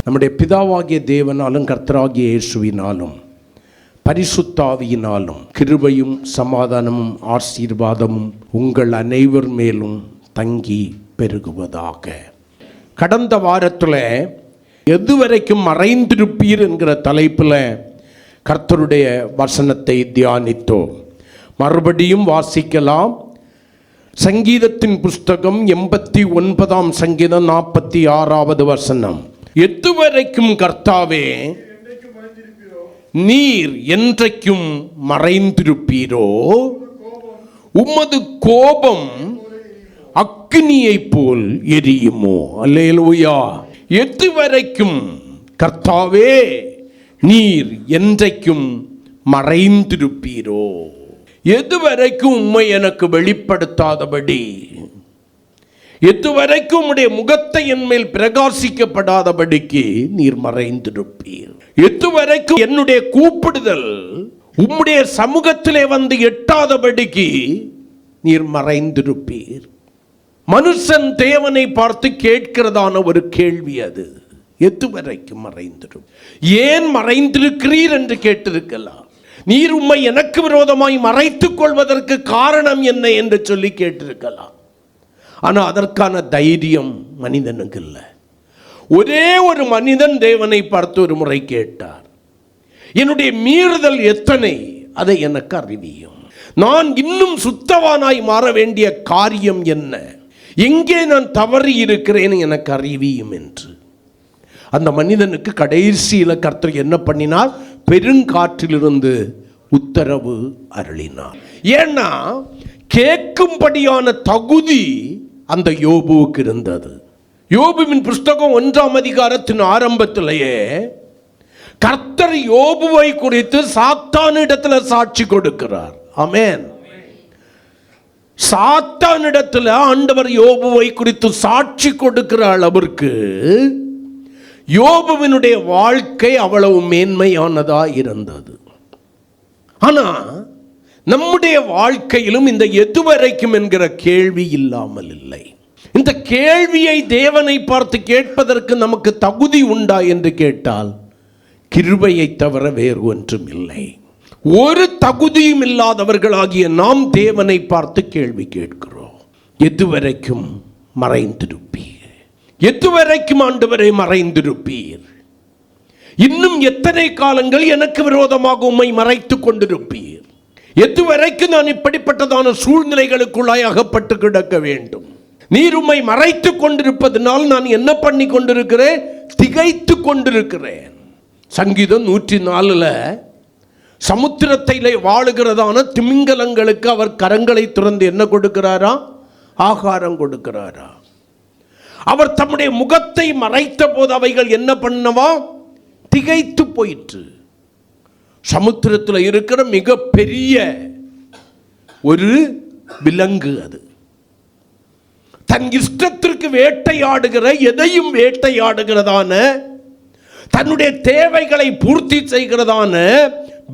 நம்முடைய பிதாவாகிய தேவனாலும் கர்த்தராகிய இயேசுவினாலும் பரிசுத்தாவியினாலும் கிருபையும் சமாதானமும் ஆசீர்வாதமும் உங்கள் அனைவர் மேலும் தங்கி பெருகுவதாக. கடந்த வாரத்தில் எதுவரைக்கும் மறைந்திருப்பீர் என்கிற தலைப்பில் கர்த்தருடைய வசனத்தை தியானித்தோம். மறுபடியும் வாசிக்கலாம். சங்கீதத்தின் புஸ்தகம் 89ஆம் சங்கீதம் 46வது வசனம். எதுவரைக்கும் கர்த்தாவே நீர் என்றைக்கும் மறைந்திருப்பீரோ, உமது கோபம் அக்கினியை போல் எரியுமோ. அல்லேலூயா. எதுவரைக்கும் கர்த்தாவே நீர் என்றைக்கும் மறைந்திருப்பீரோ, எதுவரைக்கும் உம்மை எனக்கு வெளிப்படுத்தாதபடி, எதுவரைக்கும் உம்முடைய முகத்தை என் மேல் பிரகாசிக்கப்படாதபடிக்கு நீர் மறைந்திருப்பீர். எதுவரைக்கும் என்னுடைய கூப்பிடுதல் உம்முடைய சமூகத்திலே வந்து எட்டாதபடிக்கு நீர் மறைந்திருப்பீர். மனுஷன் தேவனை பார்த்து கேட்கிறதான ஒரு கேள்வி அது. எதுவரைக்கும் மறைந்திரும்? ஏன் மறைந்திருக்கிறீர் என்று கேட்டிருக்கலாம். நீர் உம்மை எனக்கு விரோதமாய் மறைத்துக் கொள்வதற்கு காரணம் என்ன என்று சொல்லி கேட்டிருக்கலாம். ஆனால் அதற்கான தைரியம் மனிதனுக்கு இல்லை. ஒரே ஒரு மனிதன் தேவனை பார்த்து ஒரு முறை கேட்டார், என்னுடைய மீறுதல் எத்தனை, அதை எனக்கு அறிவியும். நான் இன்னும் சுத்தவானாய் மாற வேண்டிய காரியம் என்ன, எங்கே நான் தவறி இருக்கிறேன் எனக்கு அறிவியும் என்று. அந்த மனிதனுக்கு கடைசியில் கர்த்தர் என்ன பண்ணினார்? பெருங்காற்றிலிருந்து உத்தரவு அருளினார். ஏன்னா கேட்கும்படியான தகுதி அந்த யோபுவுக்கு இருந்தது. யோபுவின் புஸ்தகம் 1ஆம் அதிகாரத்தின் ஆரம்பத்திலேயே கர்த்தர் யோபுவை குறித்து சாத்தானிடத்தில் சாட்சி கொடுக்கிறார். ஆமென். சாத்தானிடத்தில் ஆண்டவர் யோபுவை குறித்து சாட்சி கொடுக்கிற அளவிற்கு யோபுவினுடைய வாழ்க்கை அவ்வளவு மேன்மையானதா இருந்தது. ஆனால் நம்முடைய வாழ்க்கையிலும் இந்த எதுவரைக்கும் என்கிற கேள்வி இல்லாமல் இல்லை. இந்த கேள்வியை தேவனை பார்த்து கேட்பதற்கு நமக்கு தகுதி உண்டா என்று கேட்டால் கிருபையை தவிர வேறு ஒன்றும் இல்லை. ஒரு தகுதியும் இல்லாதவர்களாகிய நாம் தேவனை பார்த்து கேள்வி கேட்கிறோம். எதுவரைக்கும் மறைந்திருப்பீர்? எதுவரைக்கும் ஆண்டவரை மறைந்திருப்பீர்? இன்னும் எத்தனை காலங்கள் எனக்கு விரோதமாக உம்மை மறைத்துக் கொண்டிருப்பீர்? எதுவரைக்கும் நான் இப்படிப்பட்டதான சூழ்நிலைகளுக்குள்ளாய் அகப்பட்டு கிடக்க வேண்டும்? நீர் உம்மை மறைத்துக் கொண்டிருப்பதனால் நான் என்ன பண்ணி கொண்டிருக்கிறேன்? திகைத்து கொண்டிருக்கிறேன். சங்கீதம் 104 சமுத்திரத்திலே வாழுகிறதான திமிங்கலங்களுக்கு அவர் கரங்களை திறந்து என்ன கொடுக்கிறாரா? ஆகாரம் கொடுக்கிறாரா? அவர் தம்முடைய முகத்தை மறைத்த போது அவைகள் என்ன பண்ணவா? திகைத்து போயிற்று. சமுத்திரத்தில் இருக்கிற மிக பெரிய ஒரு விலங்கு அது. தன் இஷ்டத்திற்கு வேட்டையாடுகிற, எதையும் வேட்டையாடுகிறதான, தன்னுடைய தேவைகளை பூர்த்தி செய்கிறதான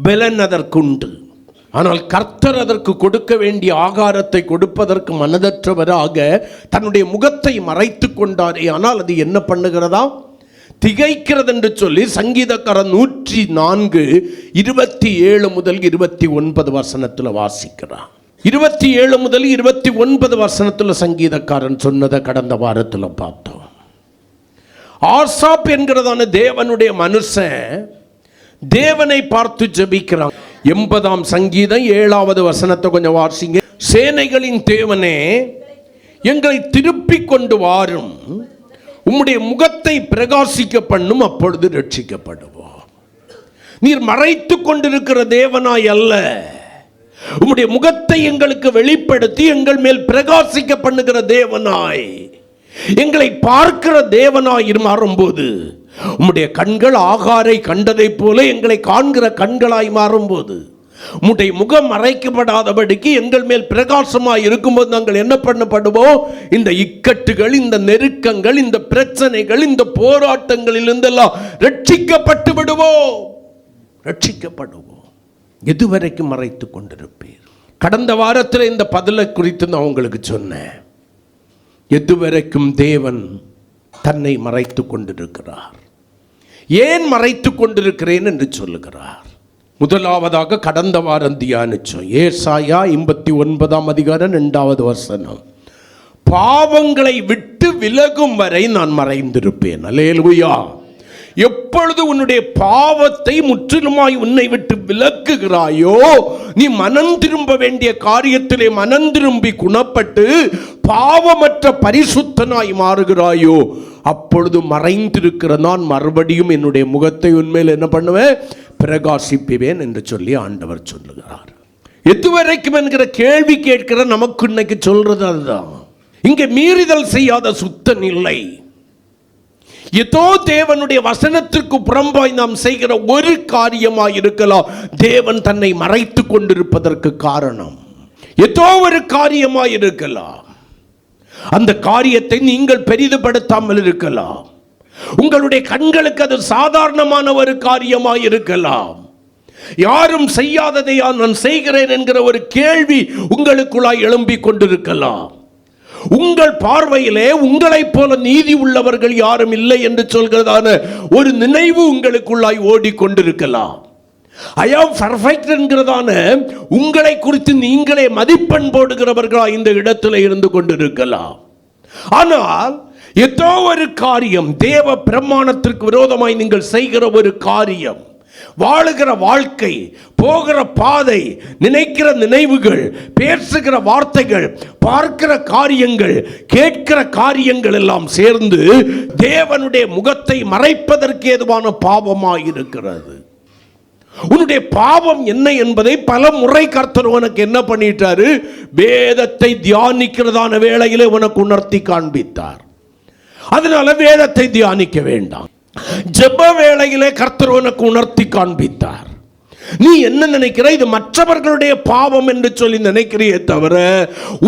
பலன் அதற்குண்டு. ஆனால் கர்த்தர் அதற்கு கொடுக்க வேண்டிய ஆகாரத்தை கொடுப்பதற்கு மனதற்றவராக தன்னுடைய முகத்தை மறைத்து கொண்டாரே. ஆனால் அது என்ன பண்ணுகிறதா? திகைக்கிறது என்று சொல்லி சங்கீதக்காரன் 104 27 முதல் 29 வசனத்தில் வாசிக்கிறான். 27 முதல் 29 வசனத்தில் சங்கீதக்காரன் சொன்னதை கடந்த வாரத்தில் பார்த்தோம். ஆசாப் என்கிறதான தேவனுடைய மனுஷன் தேவனை பார்த்து ஜெபிக்கிறான். 80ஆம் சங்கீதம் 7வது வசனத்தை கொஞ்சம் வாசிங்க. சேனைகளின் தேவனே, எங்களை திருப்பி கொண்டு வாரும், உம்முடைய முகத்தை பிரகாசிக்க பண்ணும், அப்பொழுது ரட்சிக்கப்படுவோம். நீர் மறைத்து கொண்டிருக்கிற தேவனாய் அல்ல, உம்முடைய முகத்தை எங்களுக்கு வெளிப்படுத்தி எங்கள் மேல் பிரகாசிக்க பண்ணுகிற தேவனாய், எங்களை பார்க்கிற தேவனாய் மாறும்போது, உம்முடைய கண்கள் ஆகாரை கண்டதை போல எங்களை காண்கிற கண்களாய் மாறும்போது, உம்முடைய முகம் மறைக்கப்படாதபடிக்கு எங்கள் மேல் பிரகாசமாய் இருக்கும்போது நாங்கள் என்ன பண்ணப்படுவோம்? இந்த இக்கட்டுகள், இந்த நெருக்கங்கள், இந்த பிரச்சனைகள், இந்த போராட்டங்களில் இருந்தெல்லாம் ரட்சிக்கப்பட்டு விடுவோம். ரட்சிக்கப்படுவோம். எதுவரைக்கும் மறைத்து கொண்டிருப்பீர்? கடந்த வாரத்தில் இந்த பதிலை குறித்து நான் உங்களுக்கு சொன்னேன். எதுவரைக்கும் தேவன் தன்னை மறைத்து கொண்டிருக்கிறார்? ஏன் மறைத்து கொண்டிருக்கிறேன் என்று சொல்லுகிறார். முதலாவதாக கடந்த வாரம் தியானிச்சோம். ஏசாயா 59ஆம் அதிகாரம் 2வது வசனம். பாவங்களை விட்டு விலகும் வரை நான் மறைந்திருப்பேன். அல்லேலூயா. எப்பொழுது உன்னுடைய பாவத்தை முற்றிலுமாய் உன்னை விட்டு விலக்குகிறாயோ, நீ மனம் திரும்ப வேண்டிய காரியத்திலே மனம் திரும்பி குணப்பட்டு பாவமற்ற பரிசுத்தனாய் மாறுகிறாயோ, அப்பொழுது மறைந்திருக்கிற நான் மறுபடியும் என்னுடைய முகத்தை உண்மையில் என்ன பண்ணுவேன், பிரகாசிப்பேன் என்று சொல்லி ஆண்டவர் சொல்லுகிறார். எதுவரைக்கும் என்கிற கேள்வி கேட்கிற நமக்கு இன்னைக்கு சொல்றது அதுதான். இங்கே மீறுதல் செய்யாத சுத்தம் இல்லை. ஏதோ தேவனுடைய வசனத்திற்கு புறம்பாய் நாம் செய்கிற ஒரு காரியமாய் இருக்கலாம் தேவன் தன்னை மறைத்து கொண்டிருப்பதற்கு காரணம். ஏதோ ஒரு காரியமாய் இருக்கலாம். அந்த காரியத்தை நீங்கள் பெரிதுபடுத்தாமல் இருக்கலாம். உங்களுடைய கண்களுக்கு அது சாதாரணமான ஒரு காரியமாய் இருக்கலாம். யாரும் செய்யாததை நான் செய்கிறேன் என்கிற ஒரு கேள்வி உங்களுக்குள்ளாய் எழும்பிக் கொண்டிருக்கலாம். உங்கள் பார்வையிலே உங்களைப் போல நீதி உள்ளவர்கள் யாரும் இல்லை என்று சொல்கிறதான ஒரு நினைவு உங்களுக்குள்ளாய் ஓடிக்கொண்டிருக்கலாம். ஐ ஆம் பர்ஃபெக்ட் என்கிறதான உங்களை குறித்து நீங்களே மதிப்பெண் போடுகிறவர்களா இந்த இடத்துல இருந்து கொண்டிருக்கலாம். ஆனால் ஏதோ ஒரு காரியம், தேவ பிரமாணத்திற்கு விரோதமாய் நீங்கள் செய்கிற ஒரு காரியம், வாழுகிற வாழ்க்கை, போகிற பாதை, நினைக்கிற நினைவுகள், பேசுகிற வார்த்தைகள், பார்க்கிற காரியங்கள், கேட்கிற காரியங்கள் எல்லாம் சேர்ந்து தேவனுடைய முகத்தை மறைப்பதற்கு ஏதுவான பாவமாய் இருக்கிறது. உன்னுடைய பாவம் என்ன என்பதை பல முறை கர்த்தர் உனக்கு என்ன பண்ணிட்டாரு, வேதத்தை தியானிக்கிறதான வேளையிலே உனக்கு உணர்த்தி காண்பித்தார். அதனால வேதத்தை தியானிக்க வேண்டாம். ஜெப வேளையிலே கர்த்தர் உனக்கு உணர்த்தி காண்பித்தார். நீ என்ன நினைக்கிற, இது மற்றவர்களுடைய பாவம் என்று சொல்லி நினைக்கிறியே தவிர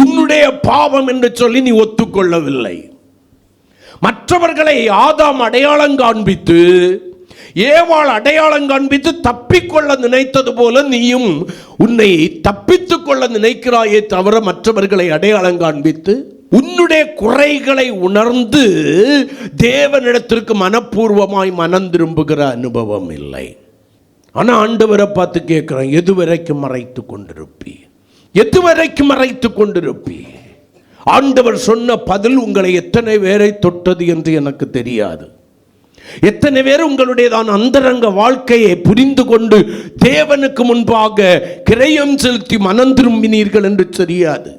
உன்னுடைய பாவம் என்று சொல்லி நீ ஒத்துக்கொள்ளவில்லை. மற்றவர்களை ஆதாம் அடையாளம் காண்பித்து, ஏவாள் அடையாளம் காண்பித்து தப்பிக்கொள்ள நினைத்தது போல நீயும் உன்னை தப்பித்துக் கொள்ள நினைக்கிறாயே தவிர மற்றவர்களை அடையாளம் காண்பித்து உன்னுடைய குறைகளை உணர்ந்து தேவனிடத்திற்கு மனப்பூர்வமாய் மனம் திரும்புகிற அனுபவம் இல்லை. ஆனால் ஆண்டவரை பார்த்து கேட்கிறேன், எதுவரைக்கும் மறைத்து கொண்டிருப்பி, எதுவரைக்கும் மறைத்து கொண்டிருப்பி? ஆண்டவர் சொன்ன பதில் உங்களை எத்தனை பேரை தொட்டது என்று எனக்கு தெரியாது. எத்தனை பேர் உங்களுடையதான அந்தரங்க வாழ்க்கையை புரிந்து கொண்டு தேவனுக்கு முன்பாக கிரயம் செலுத்தி மனம் திரும்பினீர்கள் என்று தெரியாது.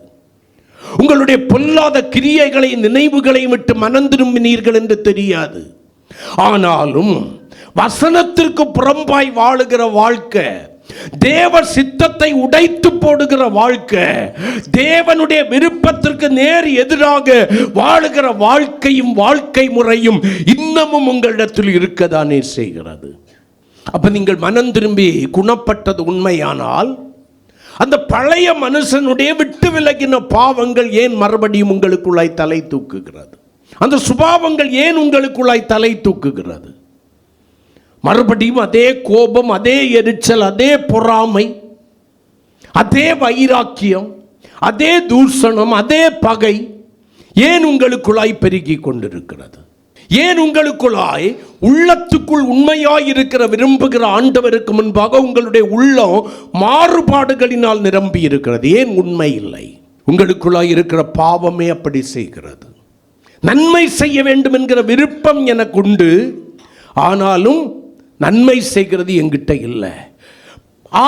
உங்களுடைய பொல்லாத கிரியைகளை, நினைவுகளை விட்டு மனம் திரும்பினீர்கள் என்று தெரியாது. ஆனாலும் வசனத்திற்கு புறம்பாய் வாழுகிற வாழ்க்கை, தேவ சித்தத்தை உடைத்து போடுகிற வாழ்க்கை, தேவனுடைய விருப்பத்திற்கு நேர் எதிராக வாழுகிற வாழ்க்கையும் வாழ்க்கை முறையும் இன்னமும் உங்களிடத்தில் இருக்கதானே செய்கிறது. அப்ப நீங்கள் மனம் திரும்பி குணப்பட்டது உண்மையானால், அந்த பழைய மனுஷனுடைய விட்டு விலகின பாவங்கள் ஏன் மறுபடியும் உங்களுக்குள்ளாய் தலை தூக்குகிறது? அந்த சுபாவங்கள் ஏன் உங்களுக்குள்ளாய் தலை தூக்குகிறது? மறுபடியும் அதே கோபம், அதே எரிச்சல், அதே பொறாமை, அதே வைராக்கியம், அதே தூஷணம், அதே பகை ஏன் உங்களுக்குள்ளாய் பெருகி கொண்டிருக்கிறது? ஏன் உங்களுக்குள்ளாய் உள்ளத்துக்குள் உண்மையாய் இருக்கிற விரும்புகிற ஆண்டவருக்கு முன்பாக உங்களுடைய உள்ளம் மாறுபாடுகளினால் நிரம்பி இருக்கிறது? ஏன் உண்மை இல்லை? உங்களுக்குள்ளாய் இருக்கிற பாவமே அப்படி செய்கிறது. நன்மை செய்ய வேண்டும் என்கிற விருப்பம் எனக்கு உண்டு, ஆனாலும் நன்மை செய்கிறது என்கிட்ட இல்லை.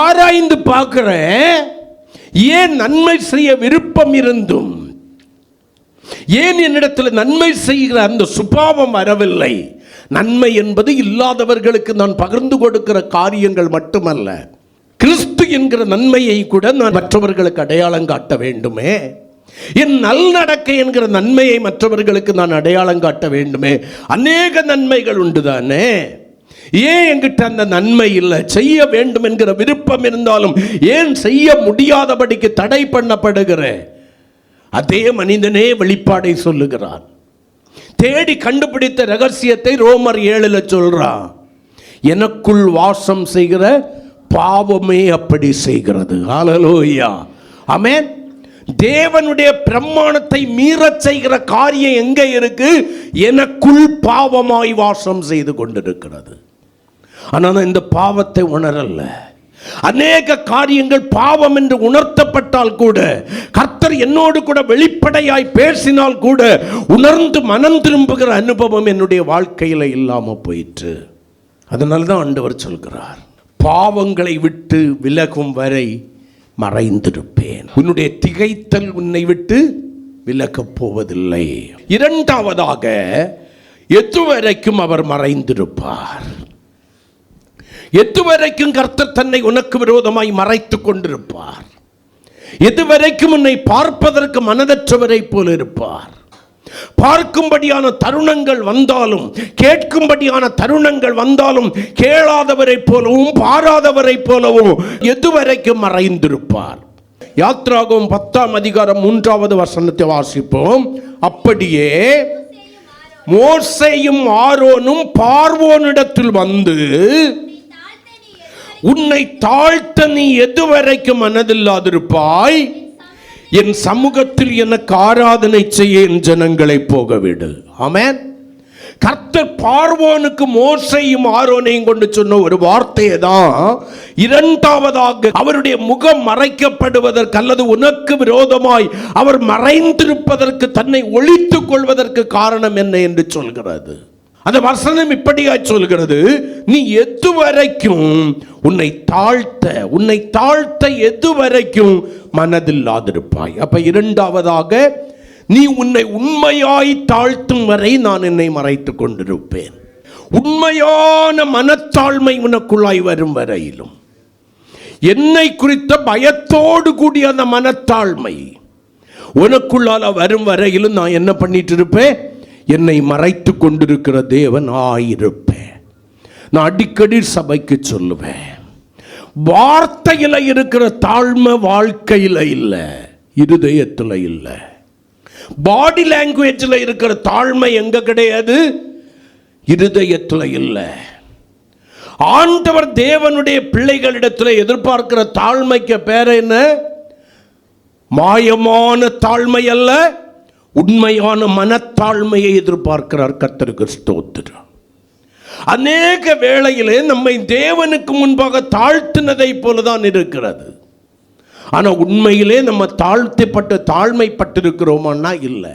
ஆராய்ந்து பார்க்கிறேன், ஏன் நன்மை செய்ய விருப்பம் இருந்தும் ஏன் என்னிடத்தில் நன்மை செய்கிற அந்த சுபாவம் வரவில்லை? நன்மை என்பது இல்லாதவர்களுக்கு நான் பகிர்ந்து கொடுக்கிற காரியங்கள் மட்டுமல்ல, கிறிஸ்து என்கிற நன்மையை கூட நான் மற்றவர்களுக்கு அடையாளம் காட்ட வேண்டுமே. என் நல்நடக்கை என்கிற நன்மையை மற்றவர்களுக்கு நான் அடையாளம் காட்ட வேண்டுமே. அநேக நன்மைகள் உண்டு தானே, ஏன் என்கிட்ட அந்த நன்மை இல்லை? செய்ய வேண்டும் என்கிற விருப்பம் இருந்தாலும் ஏன் செய்ய முடியாதபடிக்கு தடை பண்ணப்படுகிறேன்? அதே மனிதனே வெளிப்பாடை சொல்லுகிறான். தேடி கண்டுபிடித்த ரகசியத்தை ரோமர் 7 சொல்றான். எனக்குள் வாசம் செய்கிற பாவமே அப்படி செய்கிறது. ஹல்லேலூயா, ஆமென். தேவனுடைய பிரமாணத்தை மீறச் செய்கிற காரியம் எங்க இருக்கு? எனக்குள் பாவமாய் வாசம் செய்து கொண்டிருக்கிறது. ஆனால் இந்த பாவத்தை உணரல. அநேக காரியங்கள் பாவம் என்று உணர்த்தப்பட்டால் கூட, கர்த்தர் என்னோடு கூட வெளிப்படையாய் பேசினால் கூட, உணர்ந்து மனம் திரும்புகிற அனுபவம் என்னுடைய வாழ்க்கையில் இல்லாம போயிற்று. அதனால தான் ஆண்டவர் சொல்கிறார், பாவங்களை விட்டு விலகும் வரை மறைந்திருப்பேன். உன்னுடைய திகைத்தல் உன்னை விட்டு விலகப் போவதில்லை. இரண்டாவதாக, எதுவரைக்கும் அவர் மறைந்திருப்பார்? எதுவரைக்கும் கர்த்தர் தன்னை உனக்கு விரோதமாய் மறைத்துக் கொண்டிருப்பார்? எதுவரைக்கும் உன்னை பார்ப்பதற்கு மனதற்றவரை போல இருப்பார்? பார்க்கும்படியான தருணங்கள் வந்தாலும், கேட்கும்படியான தருணங்கள் வந்தாலும், கேளாதவரை போலவும் பாராதவரை போலவும் எதுவரைக்கும் மறைந்திருப்பார்? யாத்ராகமம் 10ஆம் அதிகாரம் 3வது வசனத்தை வாசிப்போம். அப்படியே மோசேயும் ஆரோனும் பார்வோனிடத்தில் வந்து, உன்னை தாழ்த்த நீ எதுவரைக்கும் மனதில்லாதிருப்பாய்? என் சமூகத்தில் எனக்கு ஆராதனை செய்ய என் ஜனங்களை போகவிடு. ஆமென். கர்த்தர் பார்வோனுக்கு மோசேயும் ஆரோனையும் கொண்டு சொன்ன ஒரு வார்த்தையை தான் இரண்டாவதாக, அவருடைய முகம் மறைக்கப்படுவதற்கு அல்லது உனக்கு விரோதமாய் அவர் மறைந்திருப்பதற்கு, தன்னை ஒளித்துக் கொள்வதற்கு காரணம் என்ன என்று சொல்கிறது. அந்த வசனம் இப்படியாய் சொல்கிறது, நீ எதுவரைக்கும் உன்னை தாழ்த்த எதுவரைக்கும் மனதில்லாதிருப்பாய். அப்ப இரண்டாவதாக, நீ உன்னை உண்மையாய் தாழ்த்தும் வரை நான் என்னை மறைத்துக் கொண்டிருப்பேன். உண்மையான மனத்தாழ்மை உனக்குள்ளாய் வரும் வரையிலும், என்னை குறித்த பயத்தோடு கூடிய அந்த மனத்தாழ்மை உனக்குள்ளால வரும் வரையிலும் நான் என்ன பண்ணிட்டு இருப்பேன்? என்னை மறைத்து கொண்டிருக்கிற தேவன் ஆயிருப்பேன். நான் அடிக்கடி சபைக்கு சொல்லுவேன், வார்த்தையில் இருக்கிற தாழ்மை வாழ்க்கையில் இல்லை, இருதயத்தில் இல்லை. பாடி லாங்குவேஜில் இருக்கிற தாழ்மை எங்க கிடையாது? இருதயத்தில் இல்லை. ஆண்டவர் தேவனுடைய பிள்ளைகளிடத்தில் எதிர்பார்க்கிற தாழ்மைக்கு பேர் என்ன? மாயமான தாழ்மை அல்ல, உண்மையான மனத்தாழ்மையை எதிர்பார்க்கிறார். கர்த்தருக்கு ஸ்தோத்திரம். அநேக வேளையிலே நம்மை தேவனுக்கு முன்பாக தாழ்த்தினதை போலதான் இருக்கிறது. ஆனா உண்மையிலே நம்ம தாழ்மைப்பட்டிருக்கிறோமான்னா இல்லை.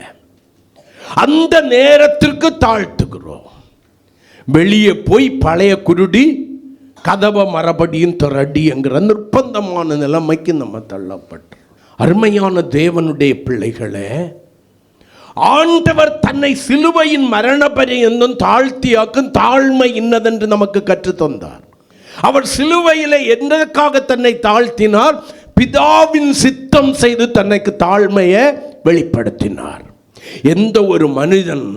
அந்த நேரத்திற்கு தாழ்த்துகிறோம். வெளியே போய் பழைய குருடி கதவை மறுபடியும் திரடி என்கிற நிர்பந்தமான நிலைமைக்கு நம்ம தள்ளப்பட்டோம். அருமையான தேவனுடைய பிள்ளைகளே, ஆண்டவர் தன்னை சிலுவையின் மரண பரியந்தம் தாழ்த்தியாக்கும் தாழ்மை இன்னதென்று நமக்கு கற்றுத்தந்தார். அவர் சிலுவையிலே எதற்காக தன்னை தாழ்த்தினார்? பிதாவின் சித்தம் செய்து தன்னைக்கு தாழ்மையை வெளிப்படுத்தினார். எந்த ஒரு மனிதன்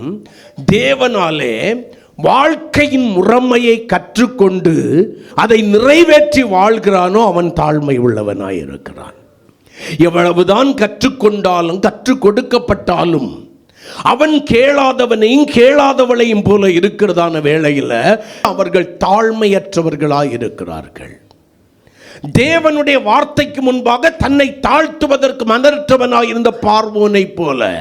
தேவனாலே வாழ்க்கையின் முறைமையை கற்றுக்கொண்டு அதை நிறைவேற்றி வாழ்கிறானோ அவன் தாழ்மை உள்ளவனாய் இருக்கிறான். எவ்வளவுதான் கற்றுக்கொண்டாலும் கற்றுக் கொடுக்கப்பட்டாலும் அவன் கேளாதவனையும் கேளாதவளையும் போல இருக்கிறதான வேளையில் அவர்கள் தாழ்மையற்றவர்களாய் இருக்கிறார்கள். தேவனுடைய வார்த்தைக்கு முன்பாக தன்னை தாழ்த்துவதற்கு மனதற்றவனாய் இருந்த பார்வோனை போல,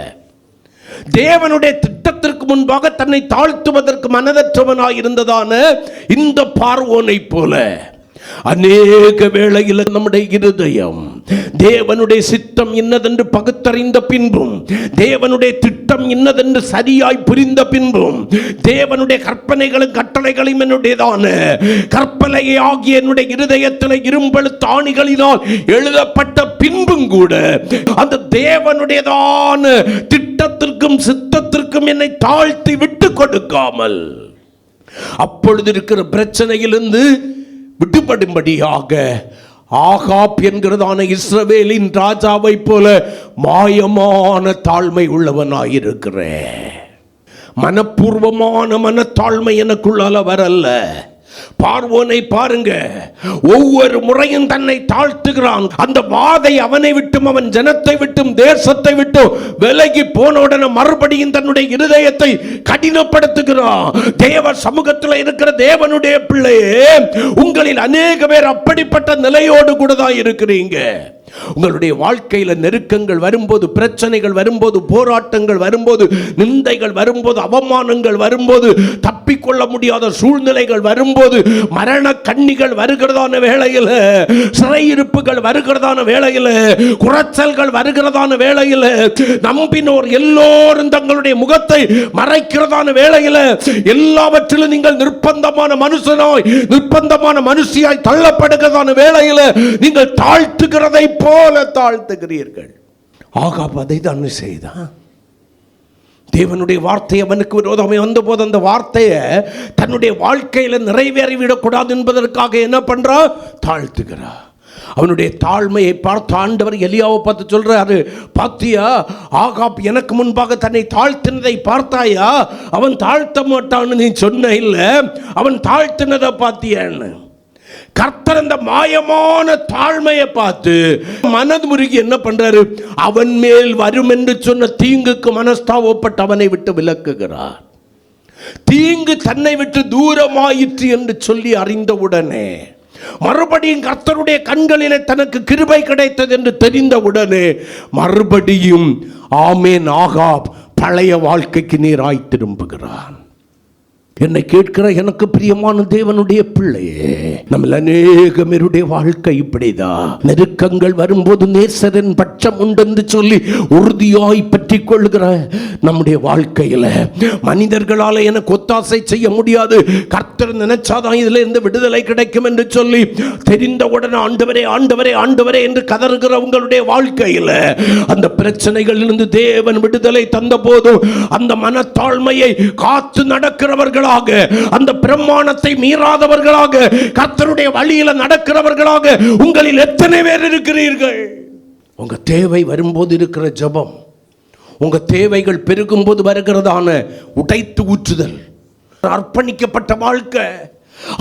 தேவனுடைய திட்டத்திற்கு முன்பாக தன்னை தாழ்த்துவதற்கு மனதற்றவனாய் இருந்ததான இந்த பார்வோனை போல அநேக வேளையில் நம்முடைய இருதயம் தேவனுடைய சித்தம் இன்னதென்று பகுத்தறிந்த பின்பும், தேவனுடைய திட்டம் இன்னதென்று சரியாய் புரிந்த பின்பும், தேவனுடைய கற்பனைகளும் கட்டளைகளும் என்னுடையதான கற்பனையாகிய என்னுடைய இருதயத்தில் இரும்பெழுத்து ஆணிகளினால் எழுதப்பட்ட பின்பும் கூட அந்த தேவனுடையதான திட்டத்திற்கும் சித்தத்திற்கும் என்னை தாழ்த்தி விட்டு கொடுக்காமல், அப்பொழுது இருக்கிற பிரச்சனையிலிருந்து விடுபடும்படியாக ஆகாப் என்கிறதான இஸ்ரவேலின் ராஜாவை போல மாயமான தாழ்மை உள்ளவனாயிருக்கிறேன். மனப்பூர்வமான மனத்தாழ்மை எனக்குள்ளால வரல. பார்வோனை பாருங்க, ஒவ்வொரு முறையும் தன்னை தாழ்த்துகிறான். அந்த வாதை அவனை விட்டும் அவன் ஜனத்தை விட்டும் தேசத்தை விட்டும் விலகி போன உடனே மறுபடியும் தன்னுடைய இருதயத்தை கடினப்படுத்துகிறான். தேவ சமூகத்தில் இருக்கிற தேவனுடைய பிள்ளையே, உங்களில் அநேக பேர் அப்படிப்பட்ட நிலையோடு கூட தான் இருக்கிறீங்க. உங்களுடைய வாழ்க்கையில நெருக்கங்கள் வரும்போது, பிரச்சனைகள் வரும்போது, போராட்டங்கள் வரும்போது, நிந்தைகள் வரும்போது, அவமானங்கள் வரும்போது, தப்பிக்கொள்ள முடியாத சூழ்நிலைகள் வரும்போது, மரண கண்ணிகள் வருகிறதான வேளையில், சிறையிருப்புகள் வருகிறதான வேளையில், குறைச்சல்கள் வருகிறதான வேளையில், நம்பினோர் எல்லோரும் தங்களுடைய முகத்தை மறைக்கிறதான வேளையில், எல்லாவற்றிலும் நீங்கள் நிர்பந்தமான மனுஷனாய், நிர்பந்தமான மனுஷியாய் தள்ளப்படுகிறதான வேளையில் நீங்கள் தாழ்த்துகிறதை போல தாழ்த்துகிறீர்கள். ஆகாப் அதை தான் செய்தான். தேவனுடைய வார்த்தை அவனுக்கு விரோதமாக வந்தபோது அந்த வார்த்தையை தன்னுடைய வாழ்க்கையில் நிறைவேறிவிடக்கூடாது என்பதற்காக என்ன பண்றா? தாழ்த்துகிறா. அவனுடைய தாழ்மையை பார்த்து ஆண்டவர் எலியாவை பார்த்து சொல்றாரு, பாத்தியா, ஆகாப் எனக்கு முன்பாக தன்னை தாழ்த்தினதை பார்த்தாயா? அவன் தாழ்த்த மாட்டான்னு நீ சொன்ன இல்ல, அவன் தாழ்த்தினதை பார்த்தியான்னு. கர்த்தர் அந்த மாயமான தாழ்மையை பார்த்து மனது முருகி என்ன பண்றாரு? அவன் மேல் வரும் என்று சொன்ன தீங்குக்கு மனஸ்தாபப்பட்டு அவனை விட்டு விலக்குகிறார். தீங்கு தன்னை விட்டு தூரமாயிற்று என்று சொல்லி அறிந்தவுடனே, மறுபடியும் கர்த்தருடைய கண்களிலே தனக்கு கிருபை கிடைத்தது என்று தெரிந்தவுடனே மறுபடியும் ஆமேன் ஆகாப் பழைய வாழ்க்கைக்கு நேராய் திரும்புகிறான். என்னை கேட்கிற எனக்கு பிரியமான தேவனுடைய பிள்ளையே, நம்ம அநேகமேருடைய வாழ்க்கை இப்படிதான். நெருக்கங்கள் வரும்போது நேசரின் பட்சம் உண்டென்று சொல்லி உறுதியாய் பற்றி கொள்கிற நம்முடைய வாழ்க்கையில மனிதர்களால் எனக்கு ஒத்தாசை செய்ய முடியாது, கர்த்தர் நினைச்சாதான் இதுல இருந்து விடுதலை கிடைக்கும் என்று சொல்லி தெரிந்தவுடனே ஆண்டவரே ஆண்டவரே ஆண்டவரே என்று கதறுகிற உங்களுடைய வாழ்க்கையில அந்த பிரச்சனைகளிலிருந்து தேவன் விடுதலை தந்த போதும் அந்த மனத்தாழ்மையை காத்து நடக்கிறவர்கள், அந்த பிரமாணத்தை மீறாதவர்களாக, கர்த்தருடைய வழியில நடக்கிறவர்களாக உங்களில் எத்தனை பேர் இருக்கிறீர்கள்? உங்க தேவை வரும்போது இருக்கிற ஜெபம், உங்க தேவைகள் பெருகும் போது வருகிறதான உடைத்து ஊற்றுதல், அர்ப்பணிக்கப்பட்ட வாழ்க்கை,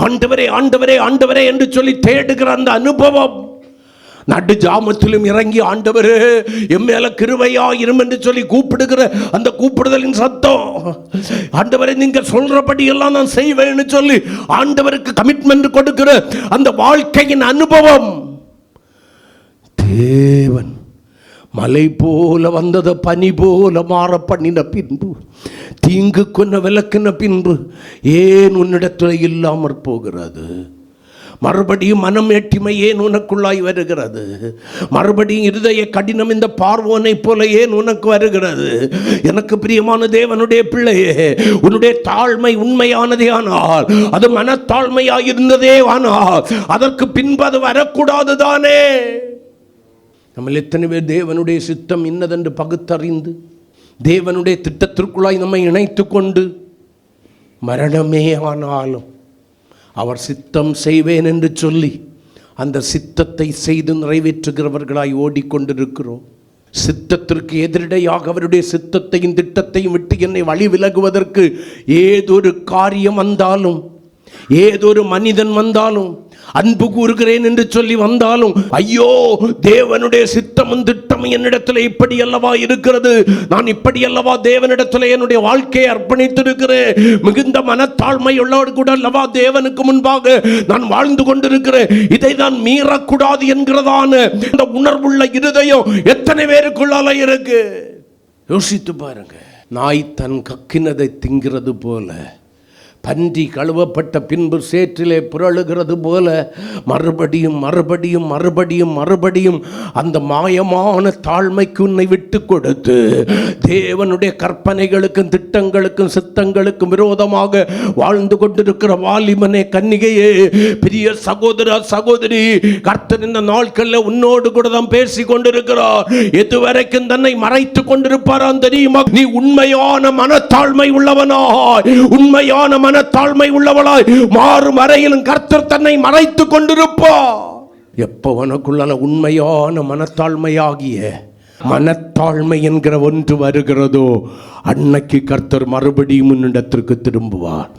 ஆண்டவரே ஆண்டவரே ஆண்டவரே என்று சொல்லி தேடுகிற அந்த அனுபவம், நடு ஜாமத்திலும் இறங்கி ஆண்டவரே என் மேல கிருபையா இரும் என்று சொல்லி கூப்பிடுகிற அந்த கூப்பிடுதலின் சத்தம், ஆண்டவரே நீங்க சொல்றபடி எல்லாம் நான் செய்வேன்னு சொல்லி ஆண்டவருக்கு கமிட்மெண்ட் கொடுக்கிற அந்த வாழ்க்கையின் அனுபவம். தேவன் மலை போல வந்ததை பனி போல மாற பண்ணின பின்பு, தீங்கு கொன்ன விளக்கின பின்பு ஏன் உன்னிடத்தில் இல்லாமற் போகிறது? மறுபடியும் மனமேட்டிமை ஏன் உனக்குள்ளாய் வருகிறது? மறுபடியும் இருதய கடினம் இந்த பார்வோனை போல ஏன் உனக்கு வருகிறது? எனக்கு பிரியமான தேவனுடைய பிள்ளையே, உன்னுடைய தாழ்மை உண்மையானதே ஆனால், அது மனத்தாழ்மையாக இருந்ததே ஆனால், அதற்கு பின்பு அது வரக்கூடாது தானே. நம்ம எத்தனை பேர் தேவனுடைய சித்தம் இன்னதென்று பகுத்தறிந்து தேவனுடைய திட்டத்திற்குள்ளாய் நம்மை இணைத்து கொண்டு மரணமே ஆனாலும் அவர் சித்தம் செய்வேன் என்று சொல்லி அந்த சித்தத்தை செய்து நிறைவேற்றுகிறவர்களாய் ஓடிக்கொண்டிருக்கிறோம். சித்தத்திற்கு எதிரடையாக அவருடைய சித்தத்தையும் திட்டத்தையும் விட்டு என்னை வழி விலகுவதற்கு ஏதொரு காரியம் வந்தாலும், ஏதொரு மனிதன் வந்தாலும், அன்பு கூறுகிறேன் என்று சொல்லி வந்தாலும், ஐயோ தேவனுடைய சித்தமும் திட்டமும் என்னிடத்தில் இப்படி அல்லவா இருக்கிறது, நான் இப்படி அல்லவா தேவனிடத்தில் என்னுடைய வாழ்க்கையை அர்ப்பணித்திருக்கிறேன், மிகுந்த மனத்தாழ்மை உள்ளோடு கூட அல்லவா தேவனுக்கு முன்பாக நான் வாழ்ந்து கொண்டிருக்கிறேன், இதை நான் மீறக்கூடாது என்கிறதான இந்த உணர்வுள்ள இருதயம் எத்தனை பேருக்குள்ளால இருக்கு? யோசித்து பாருங்க. நாய் தன் கக்கினதை திங்கிறது போல, பன்றி கழுவப்பட்ட பின்பு சேற்றிலே புரளுகிறது போல மறுபடியும் மறுபடியும் மறுபடியும் மறுபடியும் அந்த மாயமான தாழ்மைக்கு உன்னை விட்டு கொடுத்து தேவனுடைய கற்பனைகளுக்கும் திட்டங்களுக்கும் சித்தங்களுக்கும் விரோதமாக வாழ்ந்து கொண்டிருக்கிற வாலிபனே, கன்னிகையே, பிரிய சகோதர சகோதரி, கர்த்தர் இந்த நாட்களில் உன்னோடு கூட தான் பேசி கொண்டிருக்கிறார். எதுவரைக்கும் தன்னை மறைத்து கொண்டிருப்பாரான் தெரியுமா? நீ உண்மையான மனத்தாழ்மை உள்ளவனாய், உண்மையான மனத்தாழ்மை உள்ளவளாய் மாறும் வரையிலும் கர்த்தர் தன்னை மறைத்து கொண்டிருப்பா. எப்ப உனக்குள்ள உண்மையான மனத்தாழ்மையாகிய மனத்தாழ்மை என்கிற ஒன்று வருகிறதோ அன்னைக்கு கர்த்தர் மறுபடியும் உன்னிடத்திற்கு திரும்புவார்.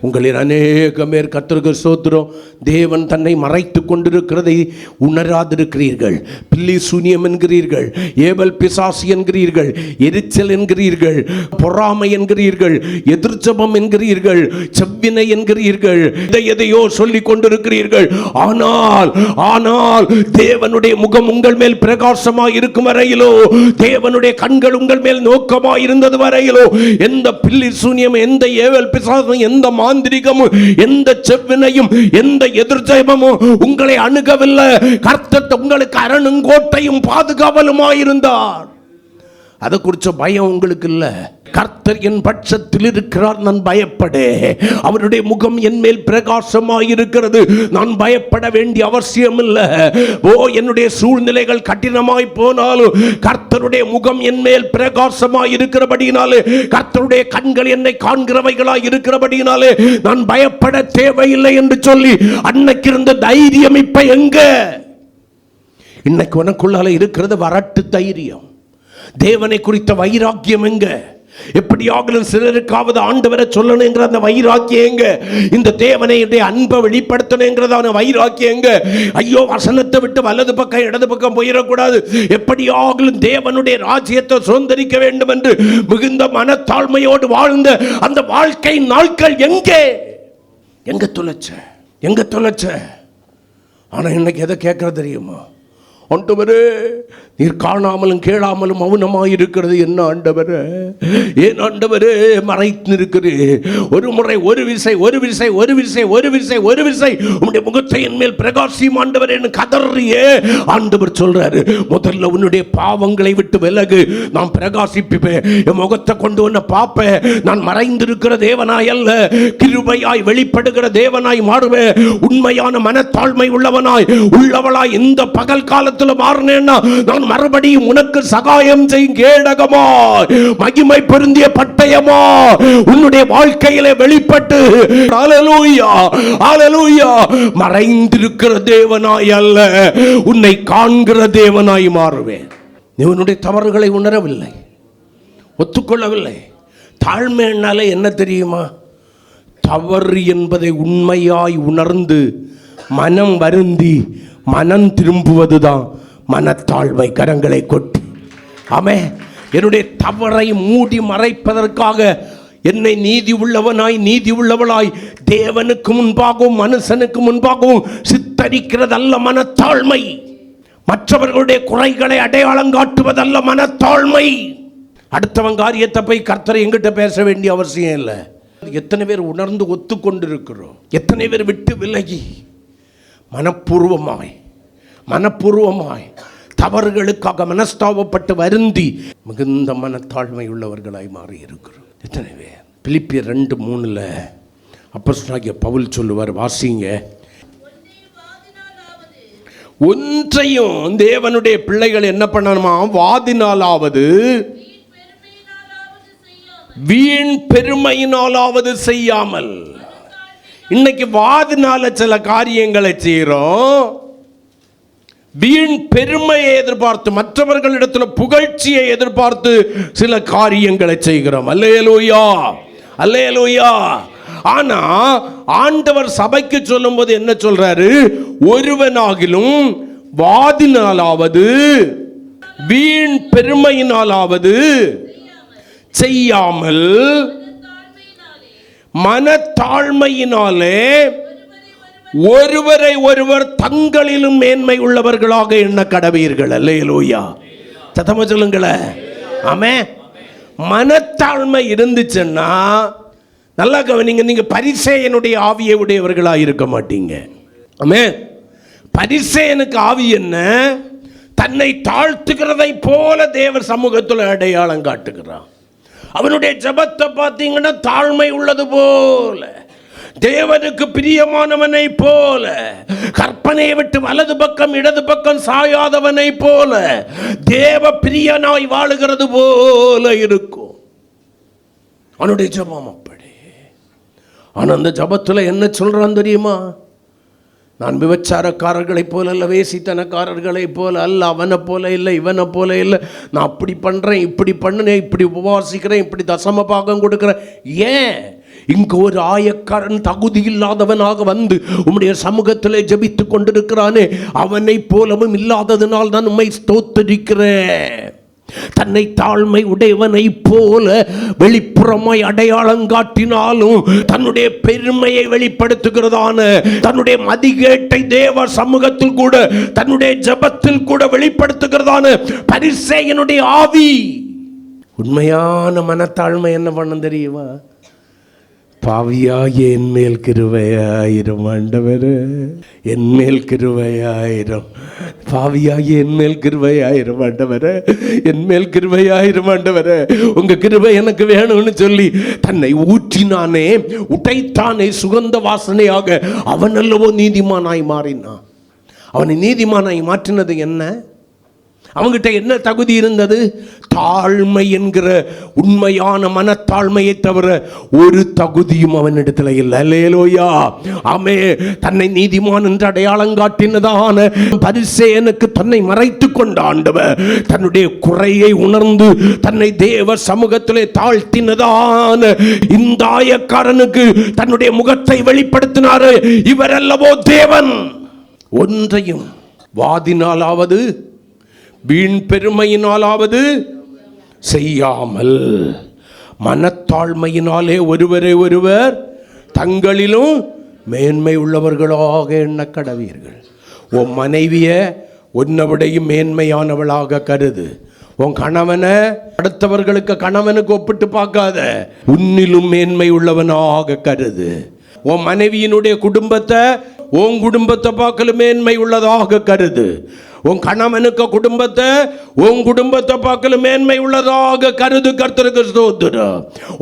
உங்களில் அநேக பேர் கர்த்தருக்கு ஸ்தோத்திரம், தேவன் தன்னை மறைத்து கொண்டிருக்கிறதை உணராதிருக்கிறீர்கள். பில்லி சூனியம் என்கிறீர்கள், ஏவல் பிசாசு என்கிறீர்கள், எரிச்சல் என்கிறீர்கள், பொறாமை என்கிறீர்கள், எதிர்ச்சபம் என்கிறீர்கள், செவ்வினை என்கிறீர்கள், எதையோ சொல்லிக் கொண்டிருக்கிறீர்கள். ஆனால் தேவனுடைய முகம் உங்கள் மேல் பிரகாசமாய் இருக்கும் வரையிலோ, தேவனுடைய கண்கள் உங்கள் மேல் நோக்கமாய் இருந்தது வரையிலோ, எந்த பில்லி சூனியம், எந்த ஏவல் பிசாசும், எந்த மாந்திரிகமும், எந்த செவ்வினையும், எந்த எதிர்ஜெபமும் உங்களை அணுகவில்லை. கர்த்தர் உங்களுக்கு அரணும் கோட்டையும் பாதுகாவலுமாயிருந்தார். அதை குறிச்ச பயம் உங்களுக்கு இல்ல. கர்த்தர் என் பட்சத்தில் இருக்கிறார், நான் பயப்படே. அவருடைய முகம் என் மேல் பிரகாசமாய் இருக்கிறது, நான் பயப்பட வேண்டிய அவசியம் இல்லை. என்னுடைய சூழ்நிலைகள் கடினமாய் போனாலும் கர்த்தருடைய முகம் என் மேல் பிரகாசமாய் இருக்கிறபடினாலே, கர்த்தருடைய கண்கள் என்னை காண்கிறவைகளாய் இருக்கிறபடினாலே நான் பயப்பட தேவையில்லை என்று சொல்லி அன்னைக்கு இருந்த தைரியம் இப்ப எங்க? இன்னைக்கு உனக்குள்ளால இருக்கிறது வரட்டு தைரியம். தேவனை குறித்த வைராக்கியம் எங்க? எப்படியாகலும் சிலருக்காவது ஆண்டவரை சொல்லணுங்கிற அந்த வைராக்கியம் எங்க? இந்த தேவனுடைய அன்பை வெளிப்படுத்தணுங்கிறதான வைராக்கியம் எங்க? ஐயோ, வசனத்தை விட்டு வலது பக்கம் இடது பக்கம் போயிடக்கூடாது, எப்படியாகலும் தேவனுடைய ராஜ்யத்தை சுதந்திரிக்க வேண்டும் என்று மிகுந்த மனத்தாழ்மையோடு வாழ்ந்த அந்த வாழ்க்கை நாட்கள் எங்க தொலைச்ச? ஆனா இன்னைக்கு எதை கேட்கறது தெரியுமா? ஆண்டவரே, நீர் காணாமலும் கேளாமலும் மௌனமாய் இருக்கிறது என்ன ஆண்டவரே? ஏன் ஆண்டவரே மறைத்து இருக்கிறீர்? ஒரு முறை ஒரு விசை உம்முடைய முகத்தை என் மேல் பிரகாசியும் ஆண்டவரே என்று கதறியே. ஆண்டவர் சொல்றாரு, முதல்ல உன்னுடைய பாவங்களை விட்டு விலகு, நான் பிரகாசிப்பேன், என் முகத்தை கொண்டு வந்து பார்ப்பேன். நான் மறைந்திருக்கிற தேவனாய் அல்ல, கிருபையாய் வெளிப்படுகிற தேவனாய் மாறுவேன். உண்மையான மனத்தாழ்மை உள்ளவளாய் இந்த பகல் காலத்தில் மாறினேன்னா நான் மறுபடியும் உனக்கு சகாயம் செய்யும் கேடகமா, மகிமை பொருந்திய பட்டயமா உன்னுடைய வாழ்க்கையிலே வெளிப்பட்டு ஹல்லேலூயா ஹல்லேலூயா மறைந்திருக்கிற தேவனாய் அல்ல, உன்னை காண்கிற தேவனாய் மாறுவேன். நீ உன்னுடைய தவறுகளை உணரவில்லை, ஒத்துக்கொள்ளவில்லை. தாழ்மைனாலே என்ன தெரியுமா? தவறு என்பதை உண்மையாய் உணர்ந்து மனம் வருந்தி மனம் திரும்புவதுதான் மனத்தாழ்மை. கரங்களை கொட்டி ஆமென். என்னுடைய தவறை மூடி மறைப்பதற்காக என்னை நீதி உள்ளவளாய் தேவனுக்கு முன்பாகவும் மனுஷனுக்கு முன்பாகவும் சித்தரிக்கிறதல்ல மனத்தாழ்மை. மற்றவர்களுடைய குறைகளை அடையாளம் காட்டுவதல்ல மனத்தாழ்மை. அடுத்தவன் காரியத்தை போய் கர்த்தரை எங்கிட்ட பேச வேண்டிய அவசியம் இல்லை. எத்தனை பேர் உணர்ந்து ஒத்துக்கொண்டிருக்கிறோம்? எத்தனை பேர் விட்டு விலகி மனப்பூர்வமாய் தவறுகளுக்காக மனஸ்தாபப்பட்டு வருந்தி மிகுந்த மனத்தாழ்மை உள்ளவர்களாய் மாறி இருக்கிறோம். எத்தனை பேர்? பிலிப்பியர் 2:3 அப்போஸ்தலனாகிய பவுல் சொல்லுவார், வாசிங்க. ஒன்றையும் தேவனுடைய பிள்ளைகள் என்ன பண்ணணுமா? வாதினாலாவது வீண் பெருமையினாலாவது செய்யாமல். இன்னைக்கு வாதினால சில காரியங்களை செய்கிறோம், வீண் பெருமையை எதிர்பார்த்து, மற்றவர்களிடத்தில் புகழ்ச்சியை எதிர்பார்த்து சில காரியங்களை செய்கிறோம். அல்லேலூயா அல்லேலூயா. ஆனா ஆண்டவர் சபைக்கு சொல்லும்போது என்ன சொல்றாரு? ஒருவனாகிலும் வாதினாலாவது வீண் பெருமையினாலாவது செய்யாமல் மனத்தாழ்மையினாலே ஒருவரை ஒருவர் தங்களிலும் மேன்மை உள்ளவர்களாக எண்ண கடவீர்கள். அல்லேலூயா. சத்தமா சொல்லுங்களேன். ஆமென். மனத்தாழ்மை இருந்துச்சுன்னா நல்லா கவனிங்க, நீங்க பரிசேயனுடைய ஆவியை உடையவர்களாக இருக்க மாட்டீங்க. ஆமென். பரிசேயனுக்கு ஆவி என்ன? தன்னை தாழ்த்துகிறதை போல தேவ சமூகத்தில் அடையாளம் காட்டுகிறான். அவனுடைய ஜெபத்தை பார்த்தீங்கன்னா தாழ்மை உள்ளது போல, தேவனுக்கு பிரியமானவனை போல, கற்பனையை விட்டு வலது பக்கம் இடது பக்கம் சாயாதவனை போல, தேவ பிரியனாய் வாழுகிறது போல இருக்கும் அவனுடைய ஜெபம். அப்படி ஆனா அந்த ஜெபத்துல என்ன சொல்றான் தெரியுமா? நான் விபச்சாரக்காரர்களை போல அல்ல, வேசித்தனக்காரர்களை போல அல்ல, அவனை போல இல்லை, இவனை போல இல்லை, நான் அப்படி பண்ணுறேன், இப்படி பண்ணினேன், இப்படி உபவாசிக்கிறேன், இப்படி தசம பாகம் கொடுக்குறேன். ஏன்? இங்கு ஒரு ஆயக்காரன் தகுதி இல்லாதவனாக வந்து உம்முடைய சமூகத்திலே ஜெபித்துக் கொண்டிருக்கிறானே, அவனை போலவும் இல்லாததனால் தான் உம்மை ஸ்தோத்திரிக்கிறேன். தன்னை தாழ்மை உடையவனை போல வெளிப்புறமாய் அடையாளம் காட்டினாலும் தன்னுடைய பெருமையை வெளிப்படுத்துகிறதான, தன்னுடைய மதிகேட்டை தேவ சமூகத்தில் கூட தன்னுடைய ஜெபத்தில் கூட வெளிப்படுத்துகிறதான பரிசேயனுடைய ஆவி. உண்மையான மனத்தாழ்மை என்ன பண்ண தெரியுமா? பாவியாகிய என் மேல் கிருபையாயிரும் ஆண்டவரே, என் மேல் கிருபையாயிரும். பாவியாகிய என் மேல் கிருபையாயிரும் ஆண்டவரே, என் மேல் கிருபையாயிரும் ஆண்டவரே, உங்க கிருபை எனக்கு வேணும்னு சொல்லி தன்னை ஊற்றினானே, உடைத்தானே சுகந்த வாசனையாக. அவன் அல்லவோ நீதிமானாய் மாறினான். அவனை நீதிமானாய் மாற்றினது என்ன? அவங்கிட்ட என்ன தகுதி இருந்தது? தாழ்மை என்கிற உண்மையான மனத்தாழ்மையை தவிர ஒரு தகுதியும் அவனிடத்தில் இல்லை. அல்லேலூயா, ஆமே. தன்னை நீதிமான் என்று அடையாளம் காட்டினதான பரிசேயனுக்கு தன்னை மறைத்துக் கொண்ட ஆண்டவர் தன்னுடைய குறையை உணர்ந்து தன்னை தேவ சமூகத்திலே தாழ்த்தினதான இந்த ஆயக்காரனுக்கு தன்னுடைய முகத்தை வெளிப்படுத்தினார். இவர் அல்லவோ தேவன். ஒன்றையும் வாதினாலாவது வீண் பெருமையினாலாவது செய்யாமல் மனத்தாழ்மையினாலே ஒருவரை ஒருவர் தங்களிலும் மேன்மை உள்ளவர்களாக எண்ண கடவீர்கள். உன் மனைவிய உன்னைவிடையும் மேன்மையானவளாக கருது. உன் கணவனை அடுத்தவர்களுக்கு கணவனுக்கு ஒப்பிட்டு பார்க்காத, உன்னிலும் மேன்மை உள்ளவனாக கருது. உன் மனைவியினுடைய குடும்பத்தை உன் குடும்பத்தை பார்க்கல மேன்மை உள்ளதாக கருது. உன் கணவனுக்கு குடும்பத்தை உன் குடும்பத்தை பார்க்கல மேன்மை உள்ளதாக கருது. கர்த்தருக்கு ஸ்தோத்திரம்.